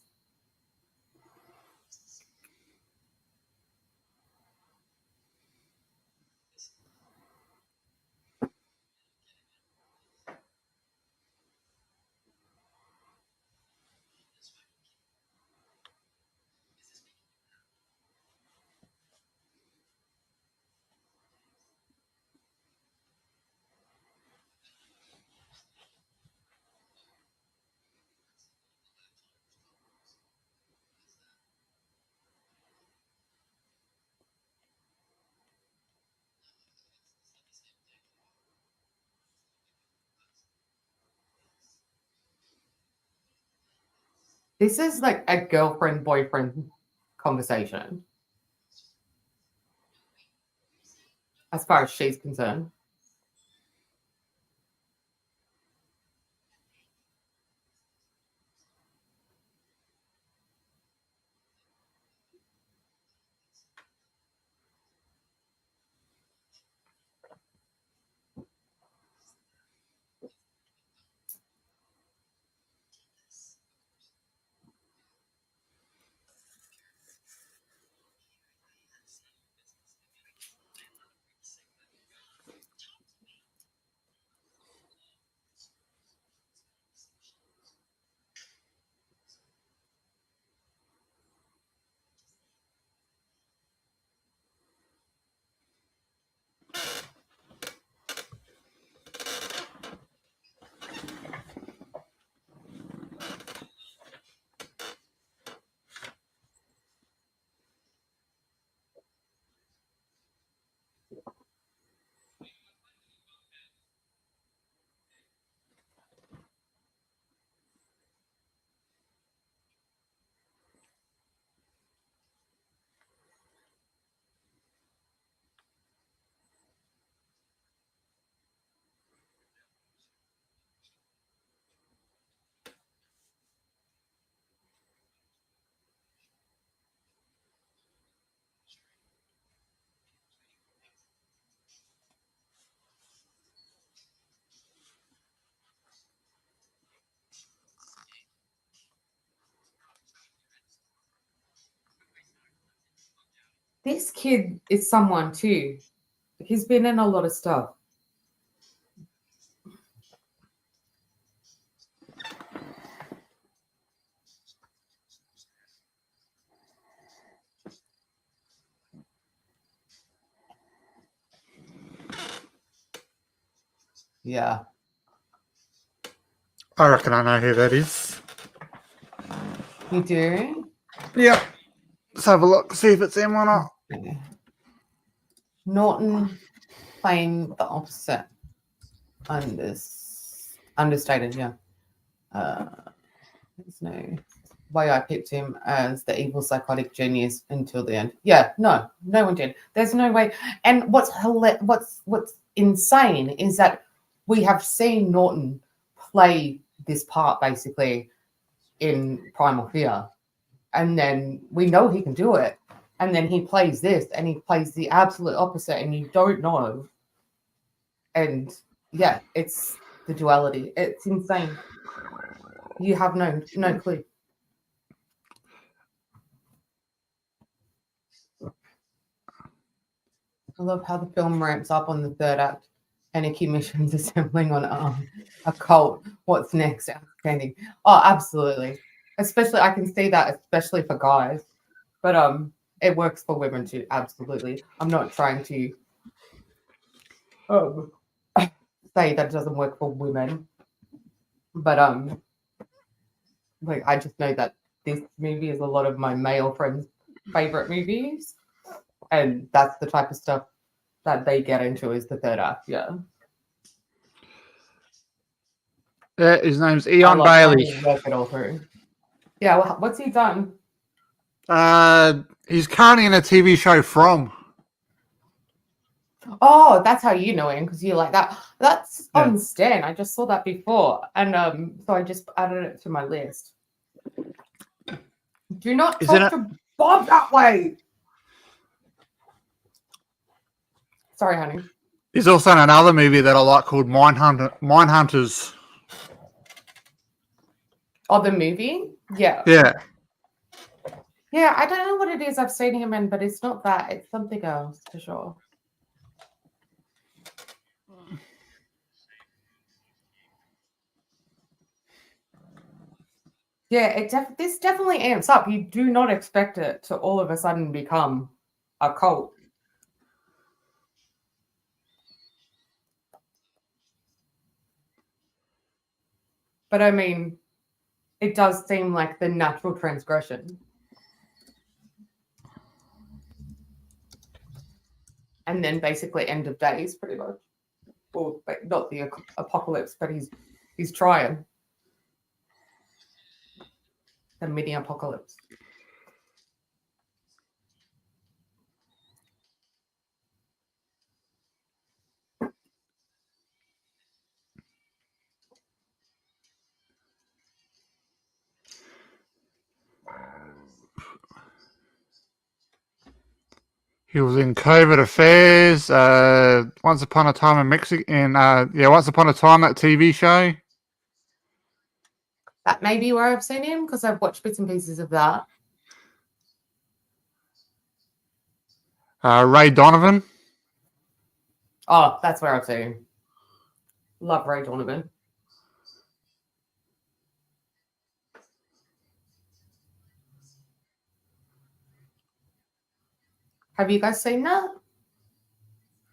S2: This is like a girlfriend boyfriend conversation, as far as she's concerned. this kid is someone too. He's been in a lot of stuff. Yeah.
S4: I reckon I know who that is.
S2: You do?
S4: Yeah. Let's have a look, see if it's him or not.
S2: Norton playing the opposite. Understated, yeah. There's no way I picked him as the evil psychotic genius until the end. Yeah, no one did. There's no way. And what's insane is that we have seen Norton play this part basically in Primal Fear, and then we know he can do it, and then he plays this, and he plays the absolute opposite, and you don't know. And yeah, it's the duality. It's insane. You have no clue. I love how the film ramps up on the third act. Anarchy missions assembling on a cult. What's next? Outstanding. Oh, absolutely. Especially, I can see that, especially for guys, but it works for women too. Absolutely. I'm not trying to say that it doesn't work for women, but like I just know that this movie is a lot of my male friends' favorite movies, and that's the type of stuff that they get into is the third act. Yeah.
S4: Yeah, his name's
S2: I
S4: Eon
S2: love how
S4: Bailey.
S2: you work it all through. Yeah, well, what's he done?
S4: He's currently in a TV show From.
S2: Oh, that's how you know him because you like that. That's
S4: Yeah.
S2: on Stan. I just saw that before, and so I just added it to my list. Do not
S4: Isn't
S2: talk
S4: it-
S2: to Bob that way. Sorry, honey.
S4: He's also in another movie that I like called Mindhunters.
S2: Oh, the movie? Yeah.
S4: Yeah.
S2: Yeah, I don't know what it is I've seen him in, but it's not that. It's something else for sure. Yeah, this definitely amps up. You do not expect it to all of a sudden become a cult. But I mean, it does seem like the natural transgression. And then basically end of days, pretty much. Well, but not the apocalypse, but he's trying. The mini apocalypse.
S4: He was in Covert Affairs, Once Upon a Time in Mexico, and Once Upon a Time, that TV show.
S2: That may be where I've seen him because I've watched bits and pieces of that.
S4: Ray Donovan.
S2: Oh, that's where I've seen him. Love Ray Donovan. Have you guys seen that?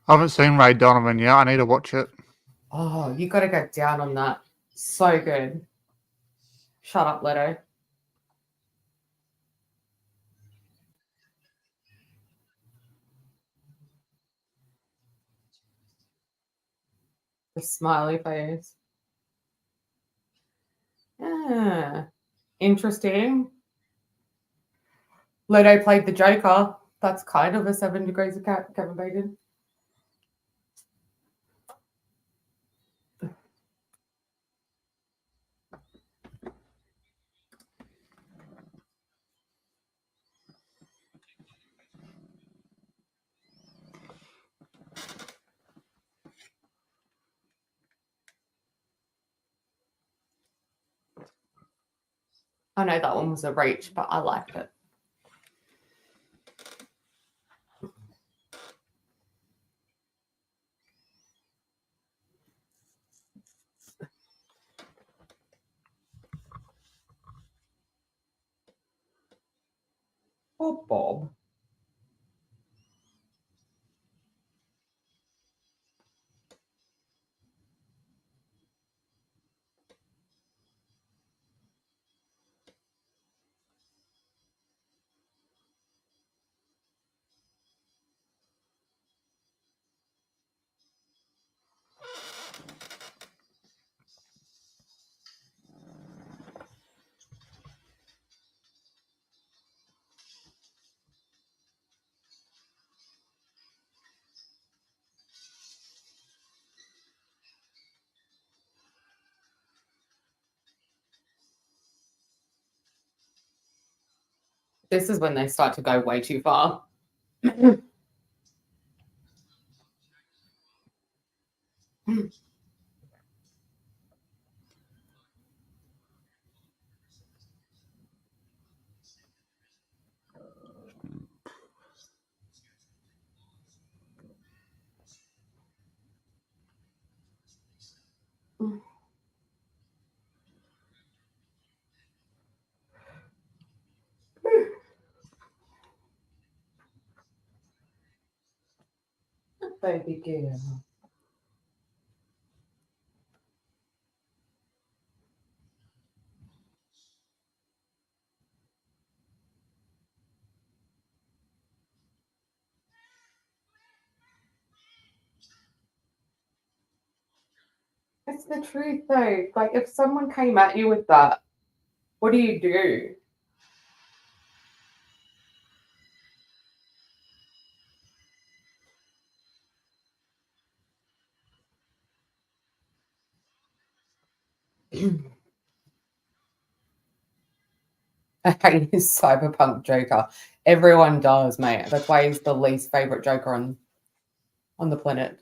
S4: I haven't seen Ray Donovan yet. I need to watch it.
S2: Oh, you got to go down on that. So good. Shut up, Leto. The smiley face. Yeah. Interesting. Leto played the Joker. That's kind of a 7 degrees of Kevin Bacon. I know that one was a reach, but I liked it. Poor Bob. This is when they start to go way too far. Baby girl. It's the truth though. Like if someone came at you with that, what do you do? I hate his cyberpunk Joker. Everyone does, mate. That's why he's the least favorite Joker on the planet.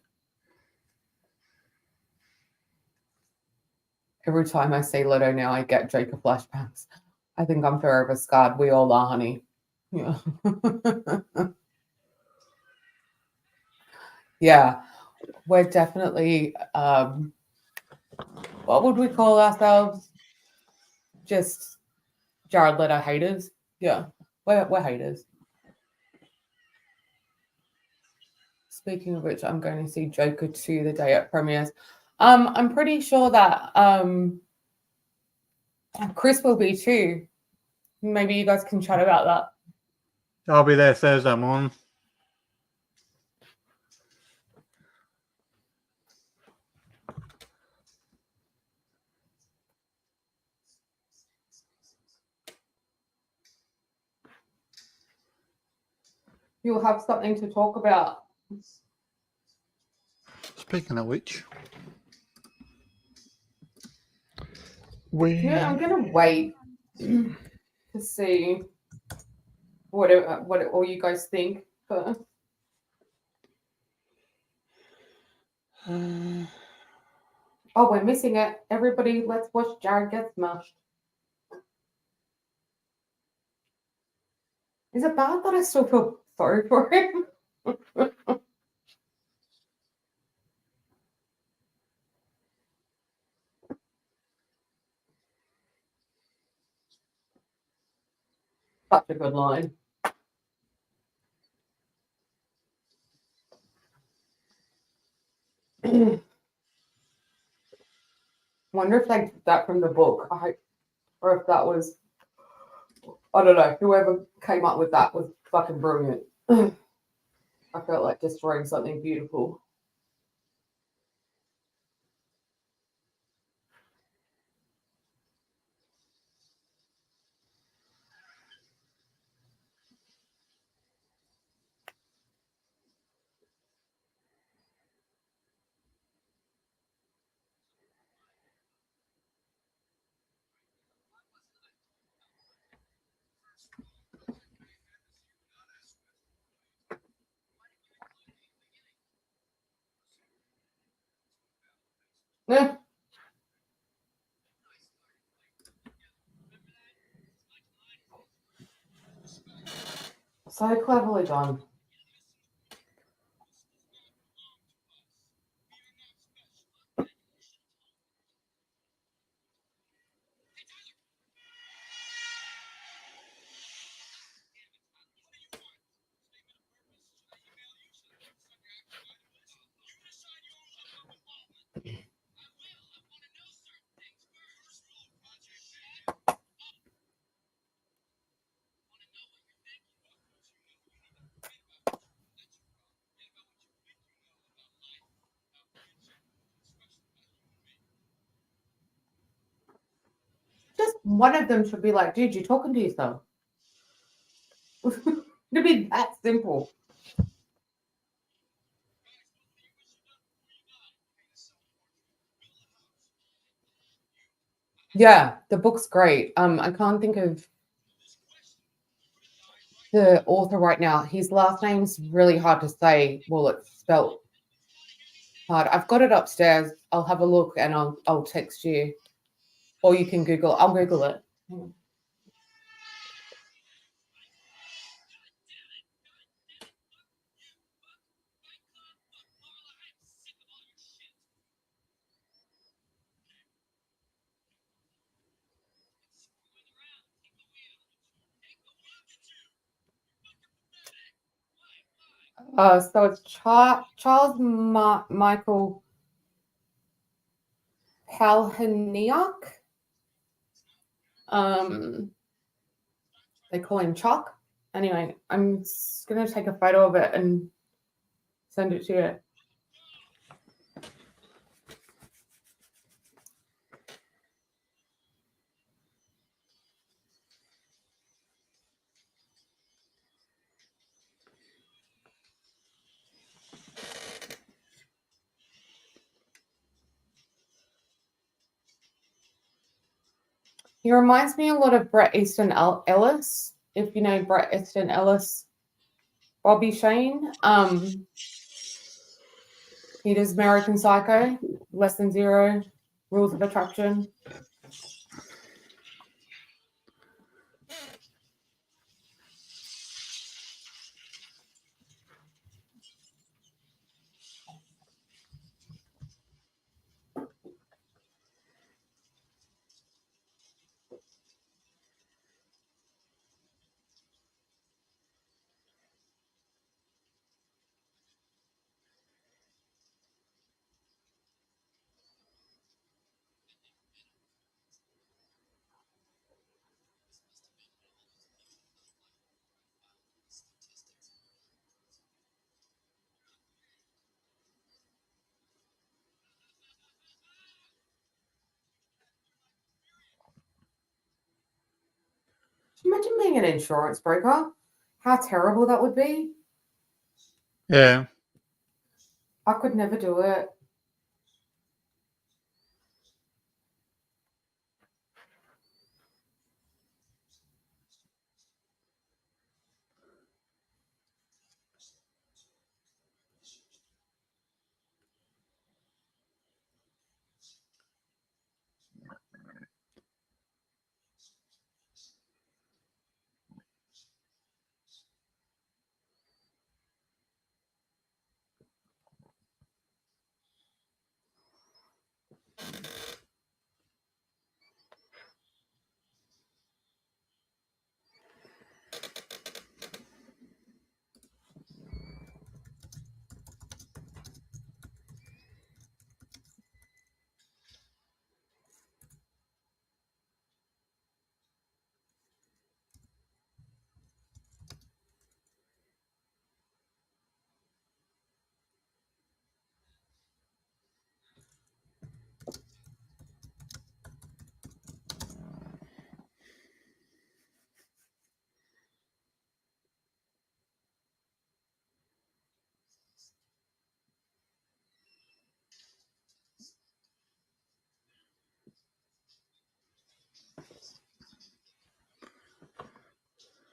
S2: Every time I see Leto now, I get Joker flashbacks. I think I'm forever scarred. We all are, honey. Yeah. Yeah. We're definitely what would we call ourselves? Just Jared Leto haters. Yeah. We're haters. Speaking of which, I'm going to see Joker 2 the day it premieres. I'm pretty sure that Chris will be too. Maybe you guys can chat about that.
S4: I'll be there Thursday morning.
S2: You'll have something to talk about.
S4: Speaking of which,
S2: Yeah, I'm gonna wait to see what all you guys think first. Oh, we're missing it. Everybody, let's watch Jared get smashed. Is it bad that I still feel sorry for him? Such a good line. Wonder if they did that from the book. Or if that was, I don't know, whoever came up with that was fucking brilliant. I felt like destroying something beautiful. Yeah. So cleverly done. one of them should be like, dude, you're talking to yourself. It'd be that simple. Yeah, the book's great. I can't think of the author right now. His last name's really hard to say. Well, it's spelled hard. I've got it upstairs. I'll have a look and I'll text you, or you can Google. I'll Google it. Hang on. So it's Charles Michael Palahniuk. They call him Chuck. Anyway, I'm gonna take a photo of it and send it to you. He reminds me a lot of Bret Easton Ellis, if you know Bret Easton Ellis, Bobby Shane. He does American Psycho, Less Than Zero, Rules of Attraction. Imagine being an insurance broker. How terrible that would be.
S4: Yeah.
S2: I could never do it.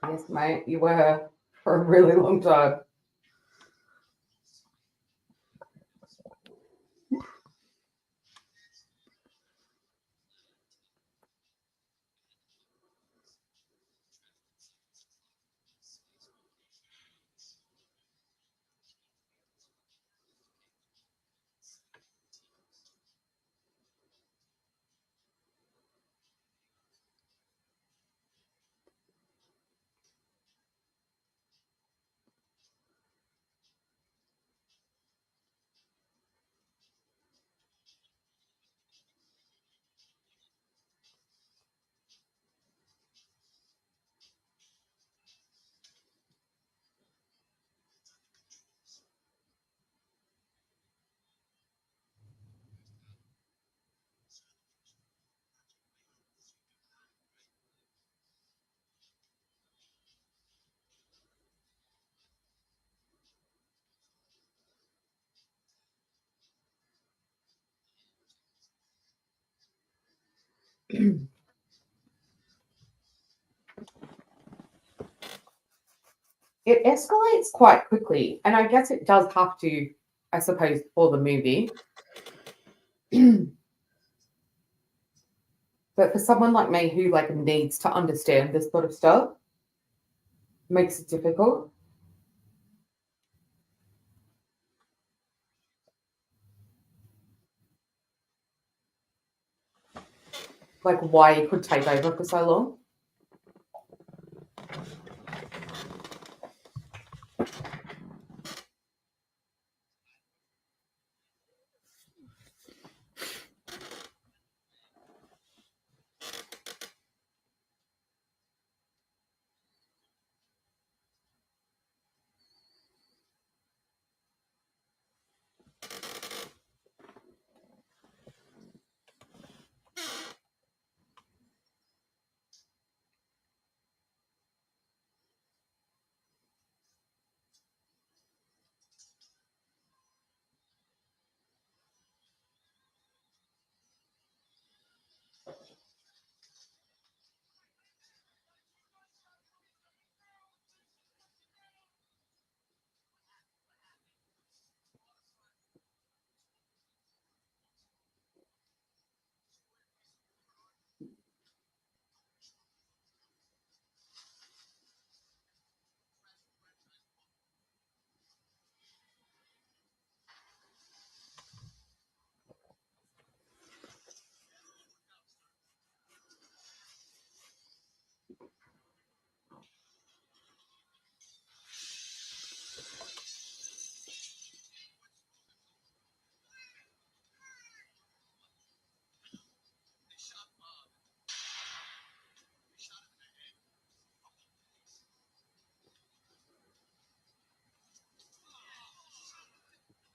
S2: Yes, mate, you were for a really long time. It escalates quite quickly, and I guess it does have to, I suppose, for the movie. But for someone like me who like needs to understand this sort of stuff, makes it difficult. Like why it could take over for so long.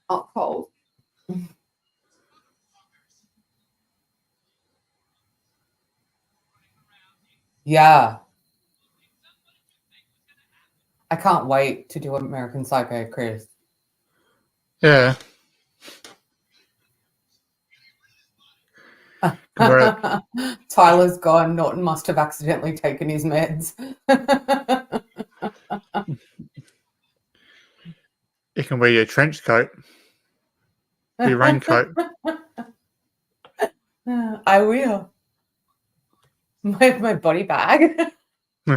S2: Up cold.
S1: Yeah. I can't wait to do American Psycho, Chris.
S4: Yeah. Right.
S1: Tyler's gone. Norton must have accidentally taken his meds.
S4: You can wear your trench coat, your raincoat.
S1: I will. My body bag.
S4: Hmm.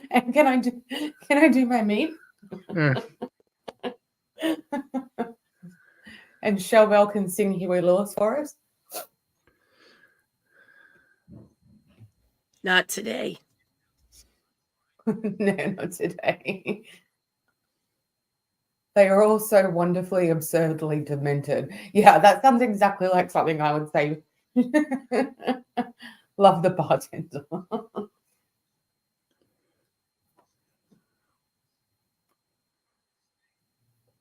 S1: And can I do my meat?
S4: Yeah.
S1: And Shellbell can sing Huey Lewis for us?
S3: Not today.
S1: No, not today. They are all so wonderfully, absurdly demented. Yeah, that sounds exactly like something I would say. Love the bartender.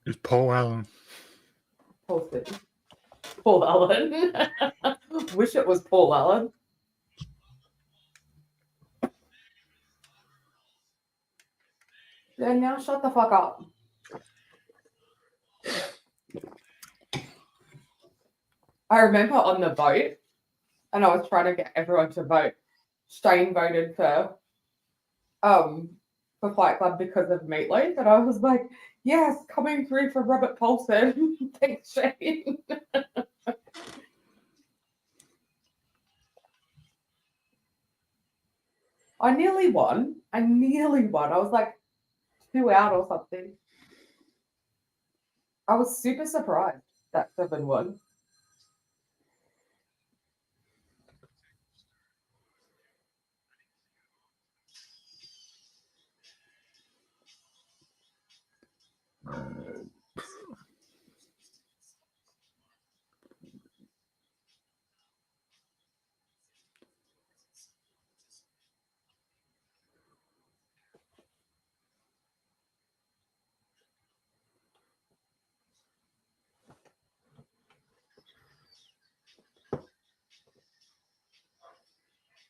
S4: It's Paul Allen.
S1: Poor thing. Paul Allen. Wish it was Paul Allen. Then now shut the fuck up. I remember on the vote, and I was trying to get everyone to vote. Shane voted for Fight Club because of Meatloaf, and I was like, yes, coming through for Robert Paulson. Thanks, Shane. I nearly won. I was like 2 out or something. I was super surprised that 7 won.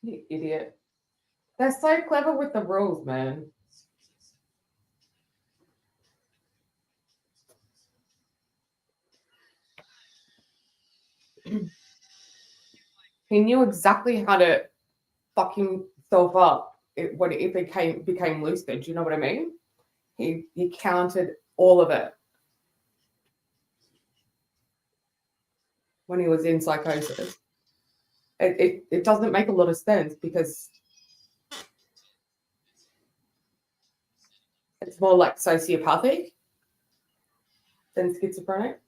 S1: You idiot. They're so clever with the rules, man.
S2: He knew exactly how to fuck himself up when it became lucid. Do you know what I mean? He counted all of it when he was in psychosis. It doesn't make a lot of sense because it's more like sociopathic than schizophrenic.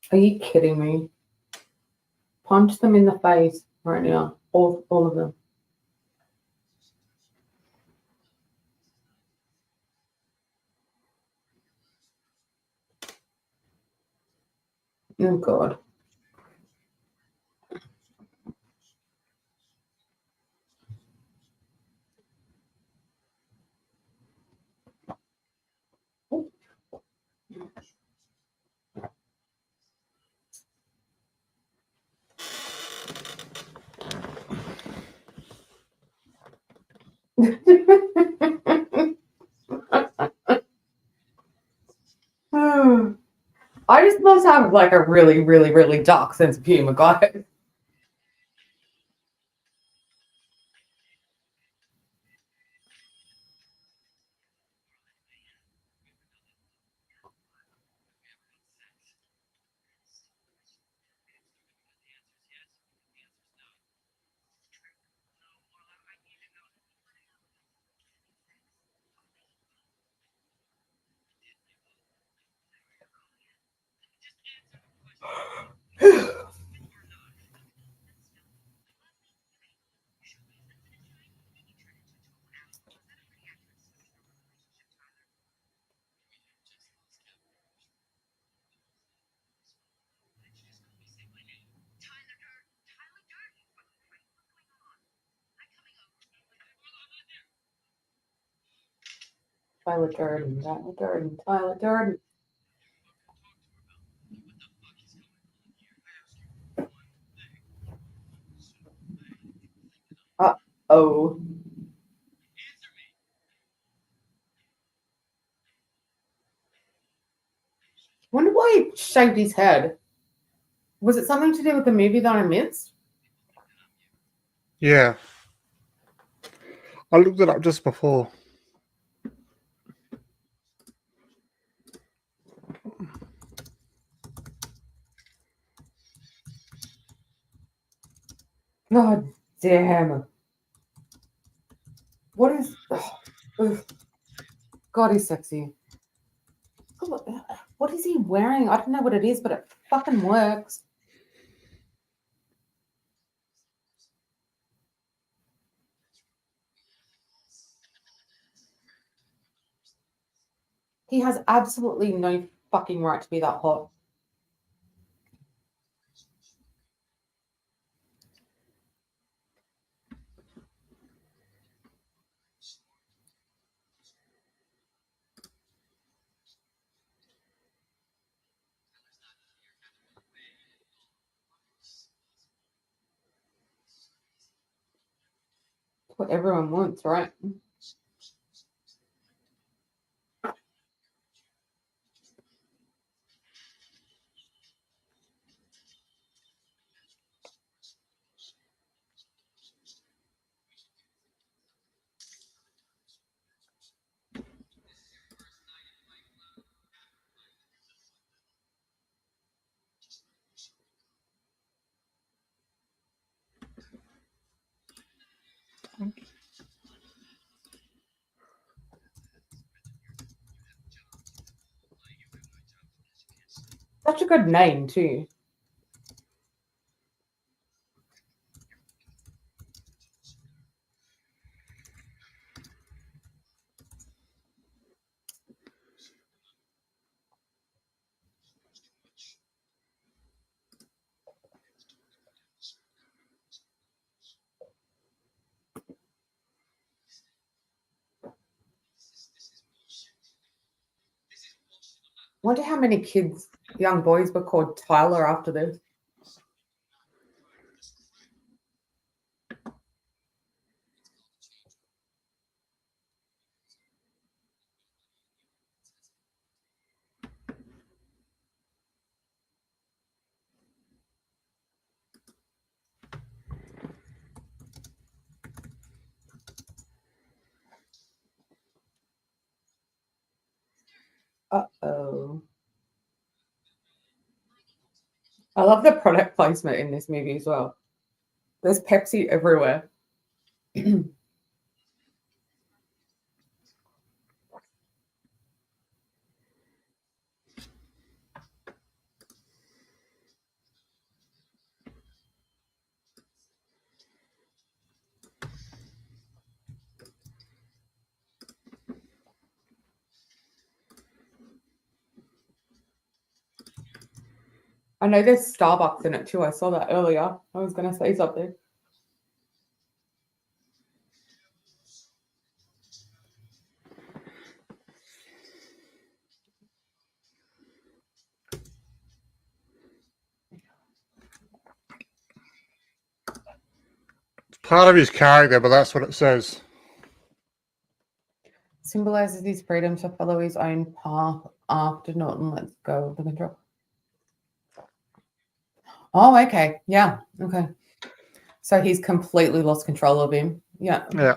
S2: Are you kidding me? Punch them in the face right now. All of them. Oh God. I just must have like a really, really, really dark sense of humor, guys. Tyler Durden, Tyler Durden. Oh. Wonder why he shaved his head. Was it something to do with the movie that I missed?
S4: Yeah. I looked it up just before.
S2: God damn. What is. Ugh. God, he's sexy. What is he wearing? I don't know what it is, but it fucking works. He has absolutely no fucking right to be that hot. What everyone wants, right?
S1: Such a good name too. Wonder how many kids, young boys, were called Tyler after this. Uh-oh. I love the product placement in this movie as well. There's Pepsi everywhere. I know there's Starbucks in it too. I saw that earlier. I was going to say something.
S4: It's part of his character, but that's what it says.
S1: Symbolizes his freedom to follow his own path after Norton lets go of the control. Oh, okay. Yeah. Okay. So he's completely lost control of him. Yeah.
S4: Yeah.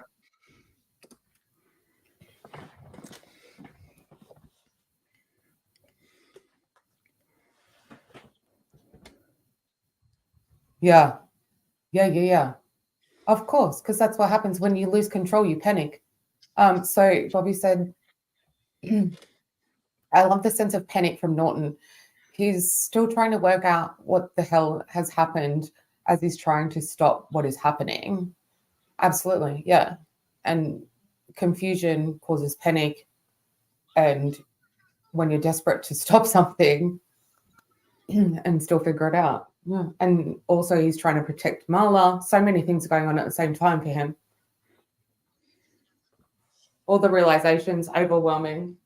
S1: Yeah. Yeah. Of course, because that's what happens when you lose control, you panic. So Bobby said, I love the sense of panic from Norton. He's still trying to work out what the hell has happened as he's trying to stop what is happening. Absolutely. Yeah. And confusion causes panic. And when you're desperate to stop something and still figure it out. Yeah. And also he's trying to protect Marla. So many things are going on at the same time for him. All the realizations, overwhelming.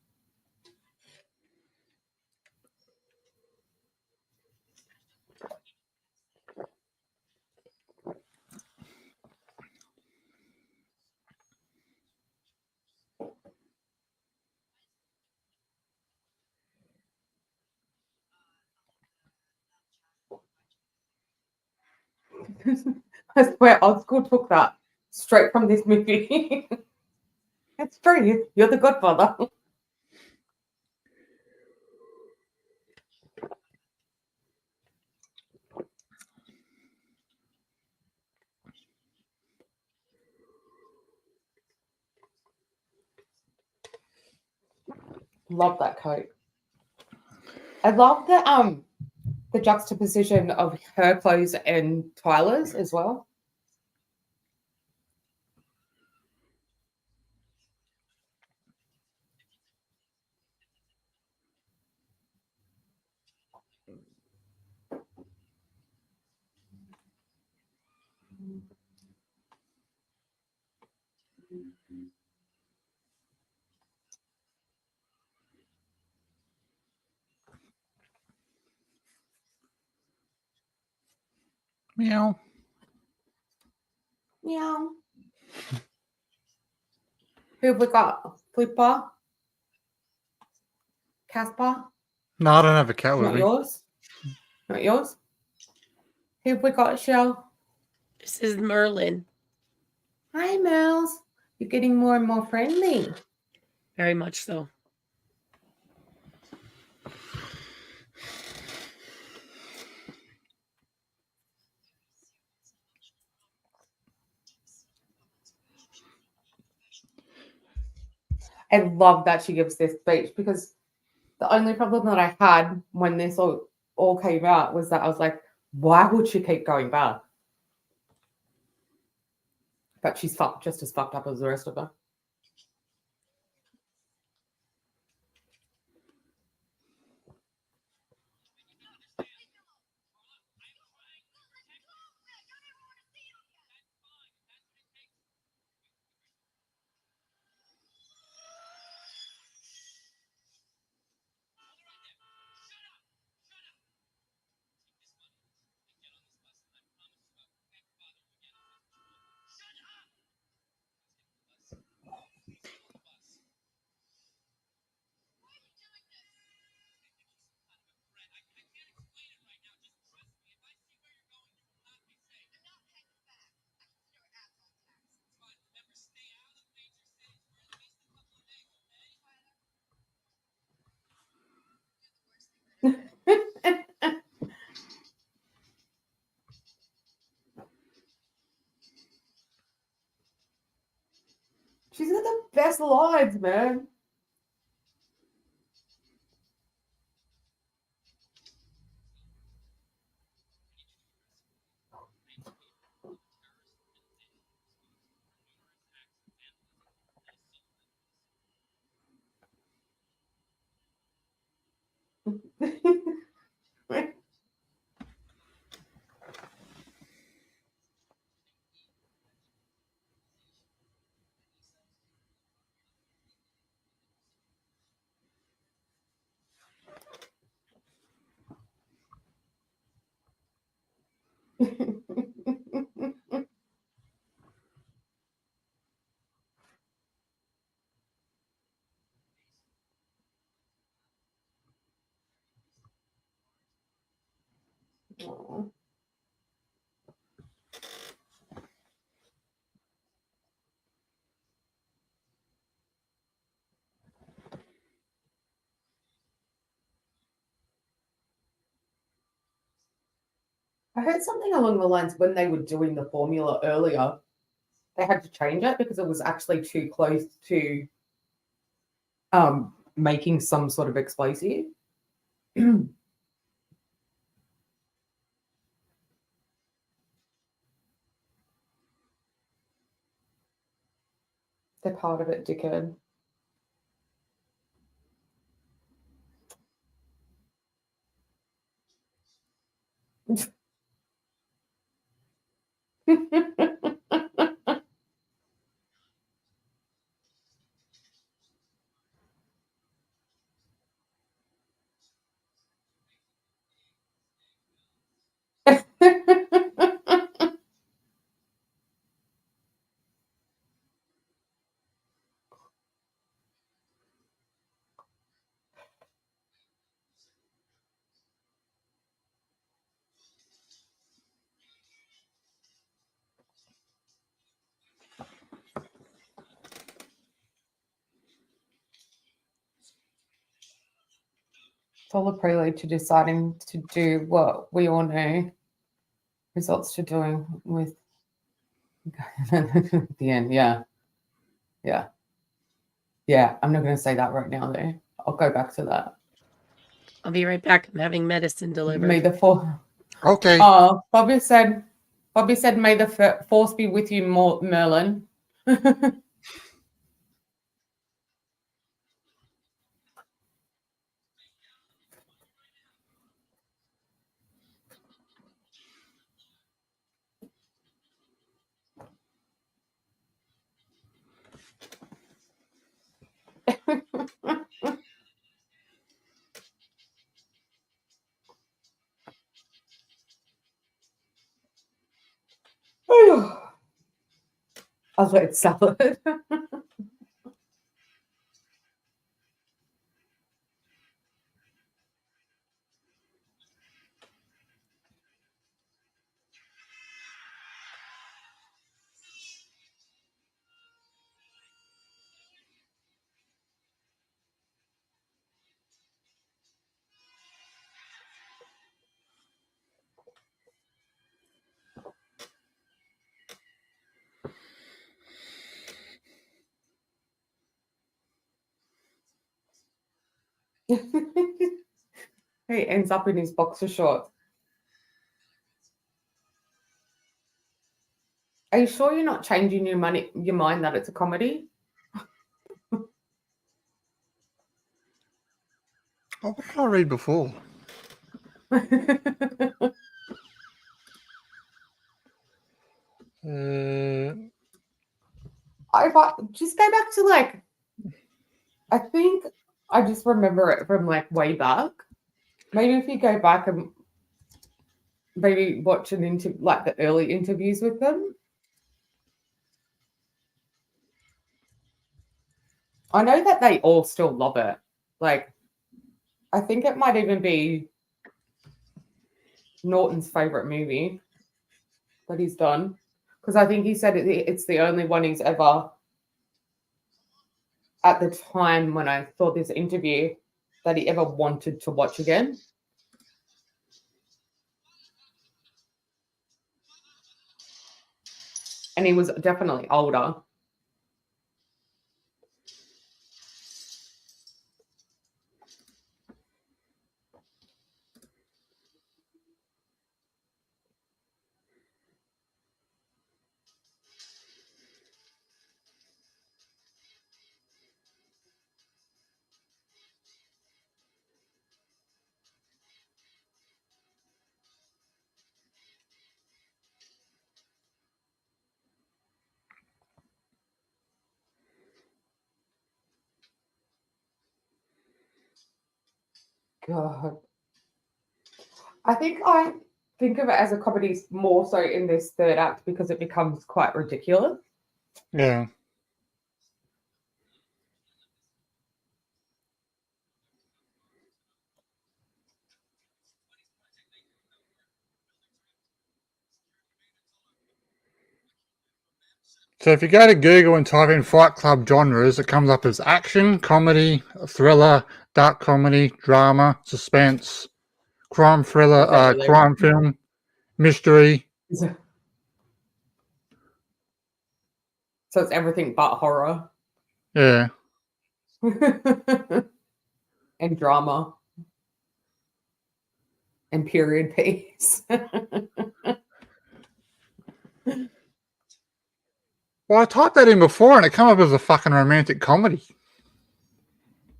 S1: I swear, Osgood took that straight from this movie. It's true. You're the godfather. Love that coat. I love the juxtaposition of her clothes and Tyler's as well.
S4: Meow.
S1: Meow. Who have we got? Flipper? Casper?
S4: No, I don't have a cat with
S1: Not
S4: me.
S1: yours? Not yours? Who have we got, Shell?
S3: This is Merlin.
S1: Hi, Merls. You're getting more and more friendly.
S3: Very much so.
S2: I love that she gives this speech because the only problem that I had when this all came out was that I was like, why would she keep going back? But she's just as fucked up as the rest of her. She's got the best lines, man. Aw. I heard something along the lines when they were doing the formula earlier, they had to change it because it was actually too close to making some sort of explosive. They're part of it, dickhead. It's all a prelude to deciding to do what we all know results to doing with the end. Yeah. Yeah. Yeah. I'm not going to say that right now, though. I'll go back to that.
S3: I'll be right back. I'm having medicine delivered.
S2: May the force.
S4: Okay.
S2: Bobby said, may the force be with you, Merlin. I was like, it's salad. He ends up in his boxer shorts. Are you sure you're not changing your mind that it's a comedy?
S4: Oh, what did I read before?
S2: Just go back to like, I think I just remember it from like way back. Maybe if you go back and maybe watch like the early interviews with them. I know that they all still love it. Like, I think it might even be Norton's favorite movie that he's done, because I think he said it's the only one he's ever, at the time when I saw this interview, that he ever wanted to watch again. And he was definitely older. God. I think of it as a comedy more so in this third act because it becomes quite ridiculous.
S4: Yeah. So if you go to Google and type in Fight Club genres, it comes up as action, comedy, thriller, dark comedy, drama, suspense, crime thriller, crime film, mystery.
S2: So it's everything but horror.
S4: Yeah.
S2: And drama. And period piece.
S4: Well, I typed that in before and it came up as a fucking romantic comedy.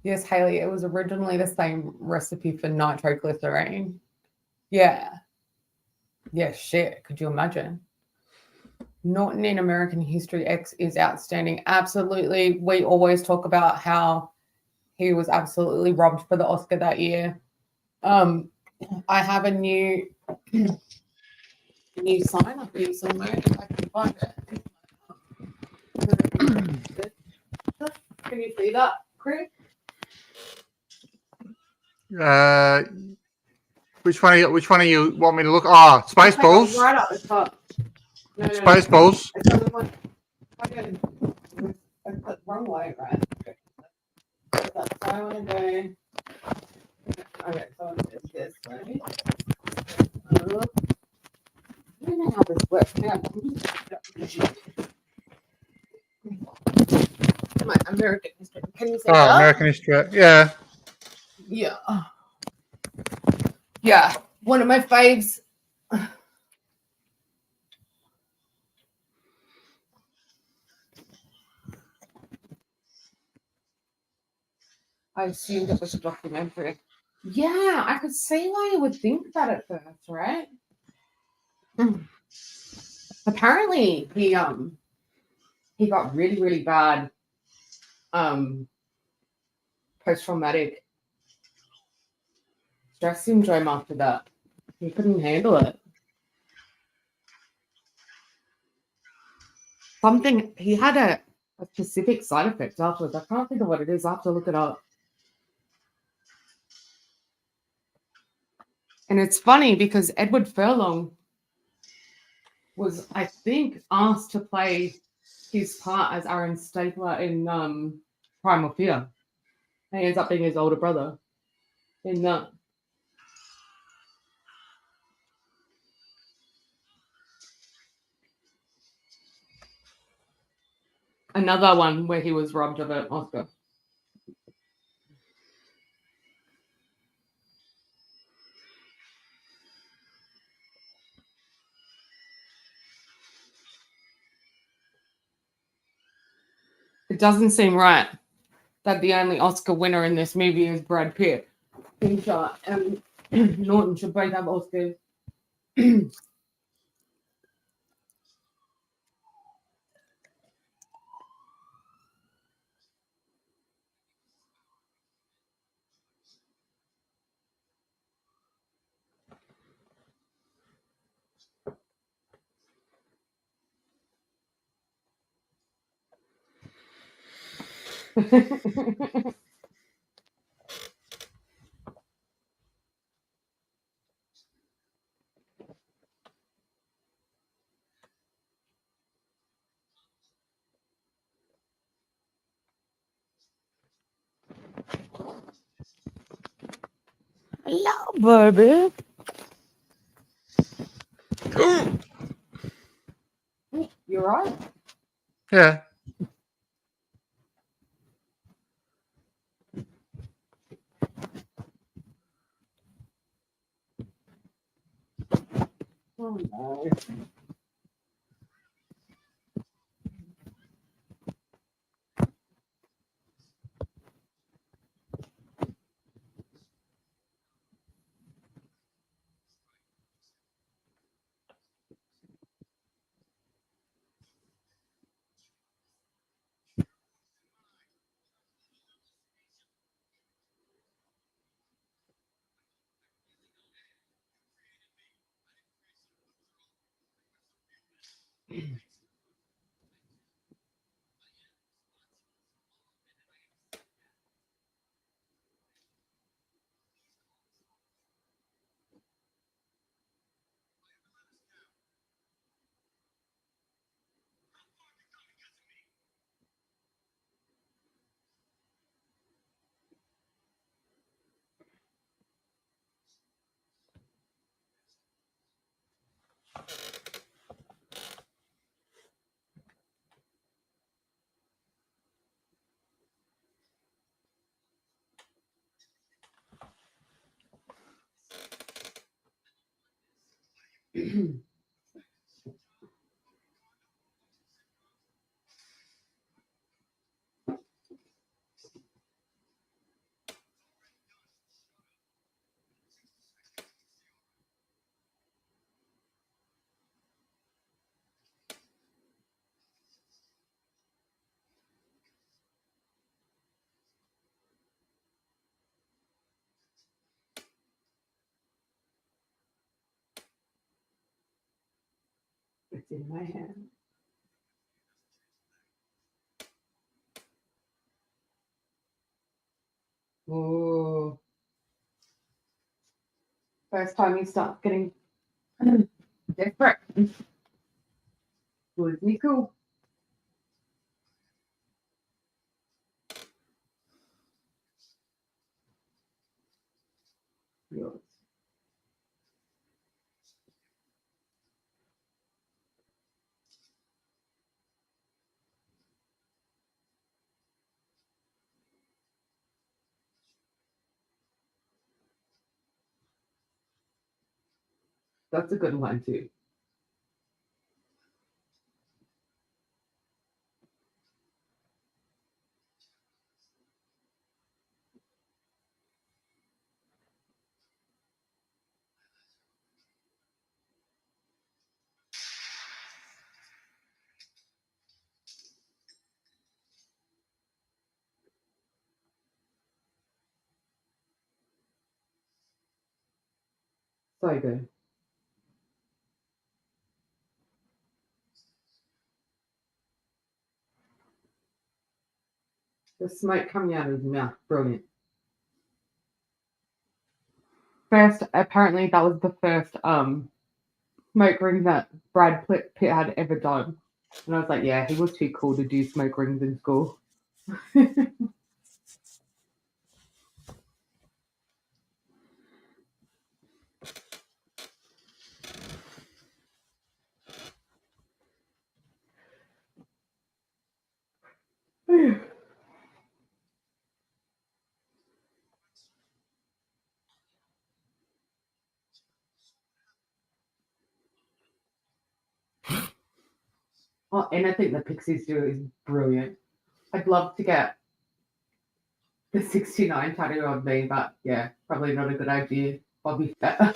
S2: Yes, Haley, it was originally the same recipe for nitroglycerine. Yeah. Yeah, shit. Could you imagine? Norton in American History X is outstanding. Absolutely. We always talk about how he was absolutely robbed for the Oscar that year. I have a new sign up here somewhere if I can find it. Can you see that, Chris?
S4: Which one of you want me to look? Ah, Spaceballs.
S2: Right up the top. No,
S4: Spaceballs.
S2: It's on the one. I put the wrong way, right? That's why I want to go. Okay, so it's this way. I don't know how this works. My American history. Can you see that?
S4: American History. Yeah.
S2: Yeah. Yeah. One of my faves. I assumed it was a documentary. Yeah, I could see why you would think that at first, right? Apparently he got really, really bad post-traumatic stress syndrome after that. He couldn't handle it. Something he had a specific side effect afterwards. I can't think of what it is. I have to look it up. And it's funny because Edward Furlong was, I think, asked to play his part as Aaron Stapler in Primal Fear. And he ends up being his older brother in that. Another one where he was robbed of an Oscar. It doesn't seem right that the only Oscar winner in this movie is Brad Pitt. Fincher and Norton should both have Oscars.
S1: Hello, baby.
S2: You're right.
S4: Yeah.
S2: Oh, no. It's in my hand. Oh. First time you start getting different. Would be cool. Yours. That's a good one too. So good. The smoke coming out of his mouth, brilliant. First, apparently that was the first smoke ring that Brad Pitt had ever done. And I was like, yeah, he was too cool to do smoke rings in school. Oh, and I think the Pixies do is brilliant. I'd love to get the 69 tattoo on me, but yeah, probably not a good idea. Bobby Fett.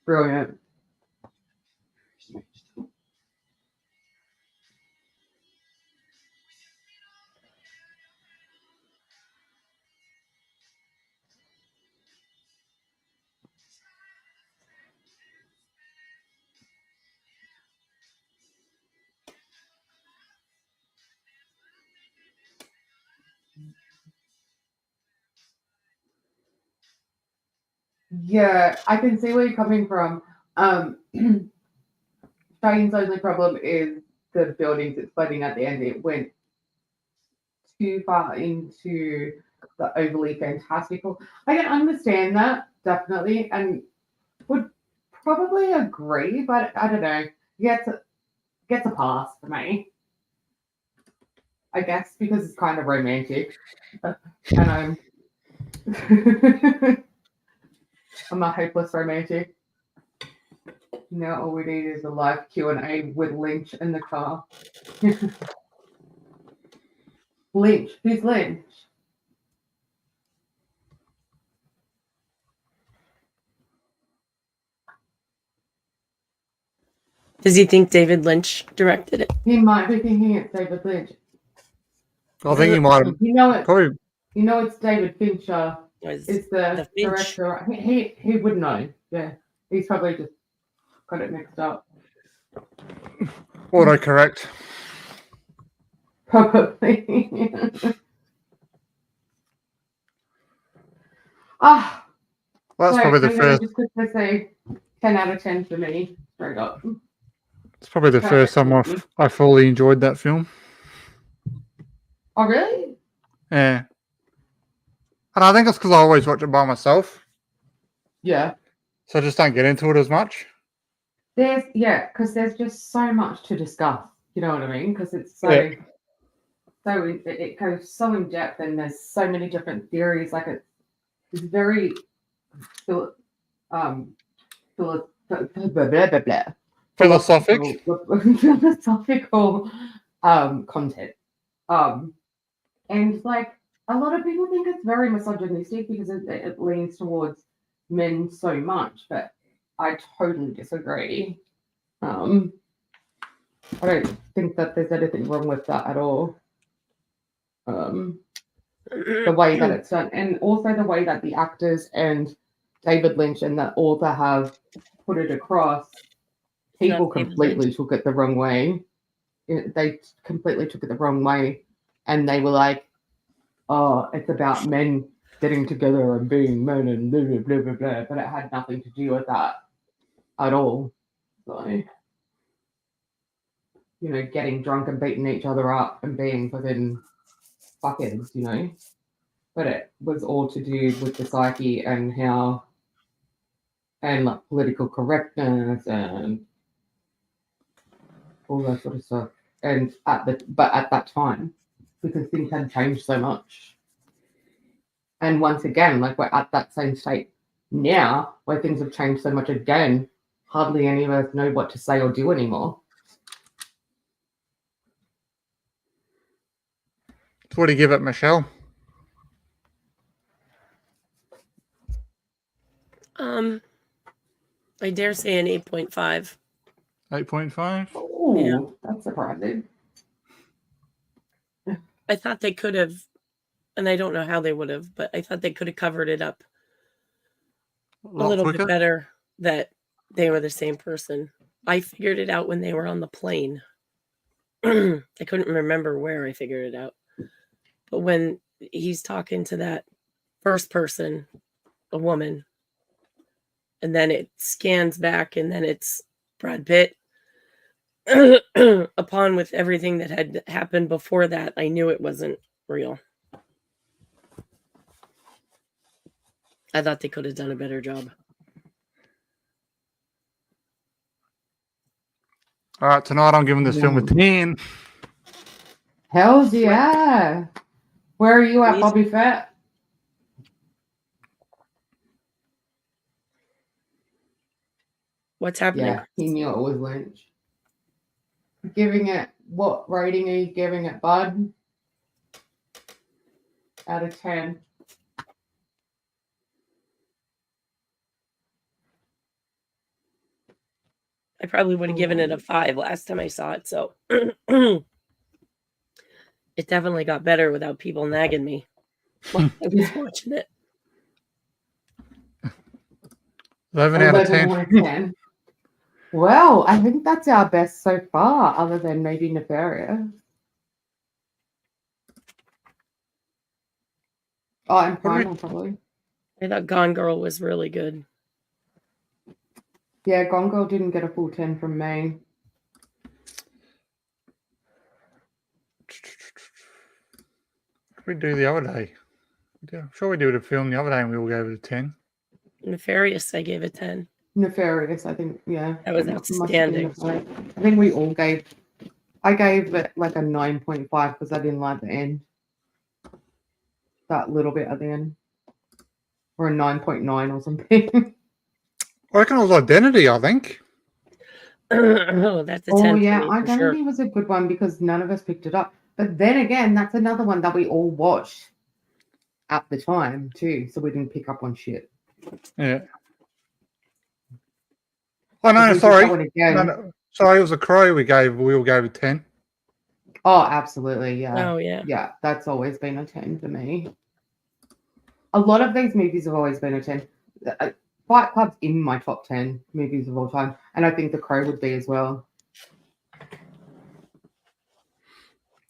S2: Brilliant. Yeah, I can see where you're coming from. Shane's only problem is the buildings exploding at the end. It went too far into the overly fantastical. I can understand that, definitely, and would probably agree, but I don't know. Gets a pass for me. I guess because it's kind of romantic. And I'm a hopeless romantic. Now all we need is a live Q&A with Lynch in the car. Lynch? Who's Lynch?
S3: Does he think David Lynch directed it?
S2: He might be thinking it's David Lynch.
S4: I think you might have
S2: You know it.
S4: probably.
S2: You know it's David Fincher.
S3: Was
S2: It's the
S3: Finch?
S2: director. He would know. Yeah, he's probably just got it mixed up.
S4: Autocorrect.
S2: Probably.
S4: Well, that's
S2: so
S4: probably the
S2: I'm gonna
S4: first.
S2: just quickly say 10 out of 10 for me. Straight up.
S4: It's probably the first time I fully enjoyed that film.
S2: Oh, really?
S4: Yeah, and I think it's because I always watch it by myself,
S2: Yeah.
S4: so I just don't get into it as much.
S2: Because there's just so much to discuss. You know what I mean? Because it's
S4: Yeah.
S2: it goes so in depth, and there's so many different theories. Like it's very blah, blah, blah, blah,
S4: Philosophic.
S2: philosophical content. And like a lot of people think it's very misogynistic because it leans towards men so much, but I totally disagree. I don't think that there's anything wrong with that at all. The way that it's done, and also the way that the actors and David Lynch and the author have put it across, people
S3: Not David
S2: completely took it the wrong way. They completely took it the wrong way, and they were like, "Oh, it's about men getting together and being men and blah blah blah blah blah," but it had nothing to do with that at all. So, getting drunk and beating each other up and being fucking fuckheads, but it was all to do with the psyche and how, and like political correctness and all that sort of stuff. And at that time, because things had changed so much. And once again, like we're at that same state now where things have changed so much again, hardly any of us know what to say or do anymore.
S4: What do you give it, Michelle?
S3: I dare say an 8.5.
S4: 8.5?
S2: Oh, that's surprising.
S3: I thought they could have, and I don't know how they would have, but I thought they could have covered it up
S4: A
S3: a
S4: lot
S3: little
S4: quicker?
S3: bit better that they were the same person. I figured it out when they were on the plane. I couldn't remember where I figured it out. But when he's talking to that first person, a woman, and then it scans back and then it's Brad Pitt. Upon with everything that had happened before that, I knew it wasn't real. I thought they could have done a better job.
S4: All right, tonight I'm giving this film a 10.
S2: Hells yeah. Where are you at,
S3: Please.
S2: Bobby Fett?
S3: What's happening?
S2: Yeah, he knew it was Lynch. Giving it, what rating are you giving it, bud? Out of 10.
S3: I probably would have given it a 5 last time I saw it, so it definitely got better without people nagging me while I was watching it.
S4: 11 out of 10.
S2: 11 out of 10. Well, I think that's our best so far, other than maybe Nefarious. Oh, and
S4: What do we-
S2: Primal, probably.
S3: I thought Gone Girl was really good.
S2: Yeah, Gone Girl didn't get a full 10 from me.
S4: What did we do the other day? I'm sure we did a film the other day and we all gave it a 10.
S3: Nefarious, I gave a 10.
S2: Nefarious, I think, yeah.
S3: That was
S2: It must have been
S3: outstanding.
S2: Nefarious. I think we all gave, I gave it like a 9.5 because I didn't like the end. That little bit at the end. Or a 9.9 or something.
S4: I reckon it was Identity, I think.
S3: Oh, that's a 10
S2: Oh,
S3: for
S2: yeah,
S3: me for
S2: Identity
S3: sure.
S2: was a good one because none of us picked it up. But then again, that's another one that we all watched at the time too. So we didn't pick up on shit.
S4: Yeah. Oh,
S2: If
S4: no,
S2: we did
S4: sorry.
S2: that one again-
S4: No. Sorry, it was a Crow we all gave a 10.
S2: Oh, absolutely. Yeah.
S3: Oh, yeah.
S2: Yeah, that's always been a 10 for me. A lot of these movies have always been a 10. Fight Club's in my top 10 movies of all time. And I think The Crow would be as well.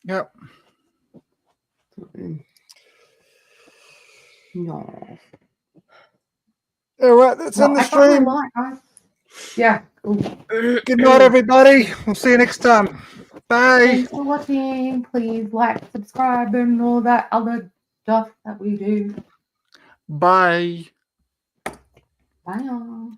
S4: Yep.
S2: No.
S4: All right, that's in the
S2: I got my
S4: stream.
S2: light, guys. Yeah. Cool.
S4: Good night, everybody. We'll see you next time. Bye.
S2: Thanks for watching. Please like, subscribe, and all that other stuff that we do.
S4: Bye.
S2: Bye. All.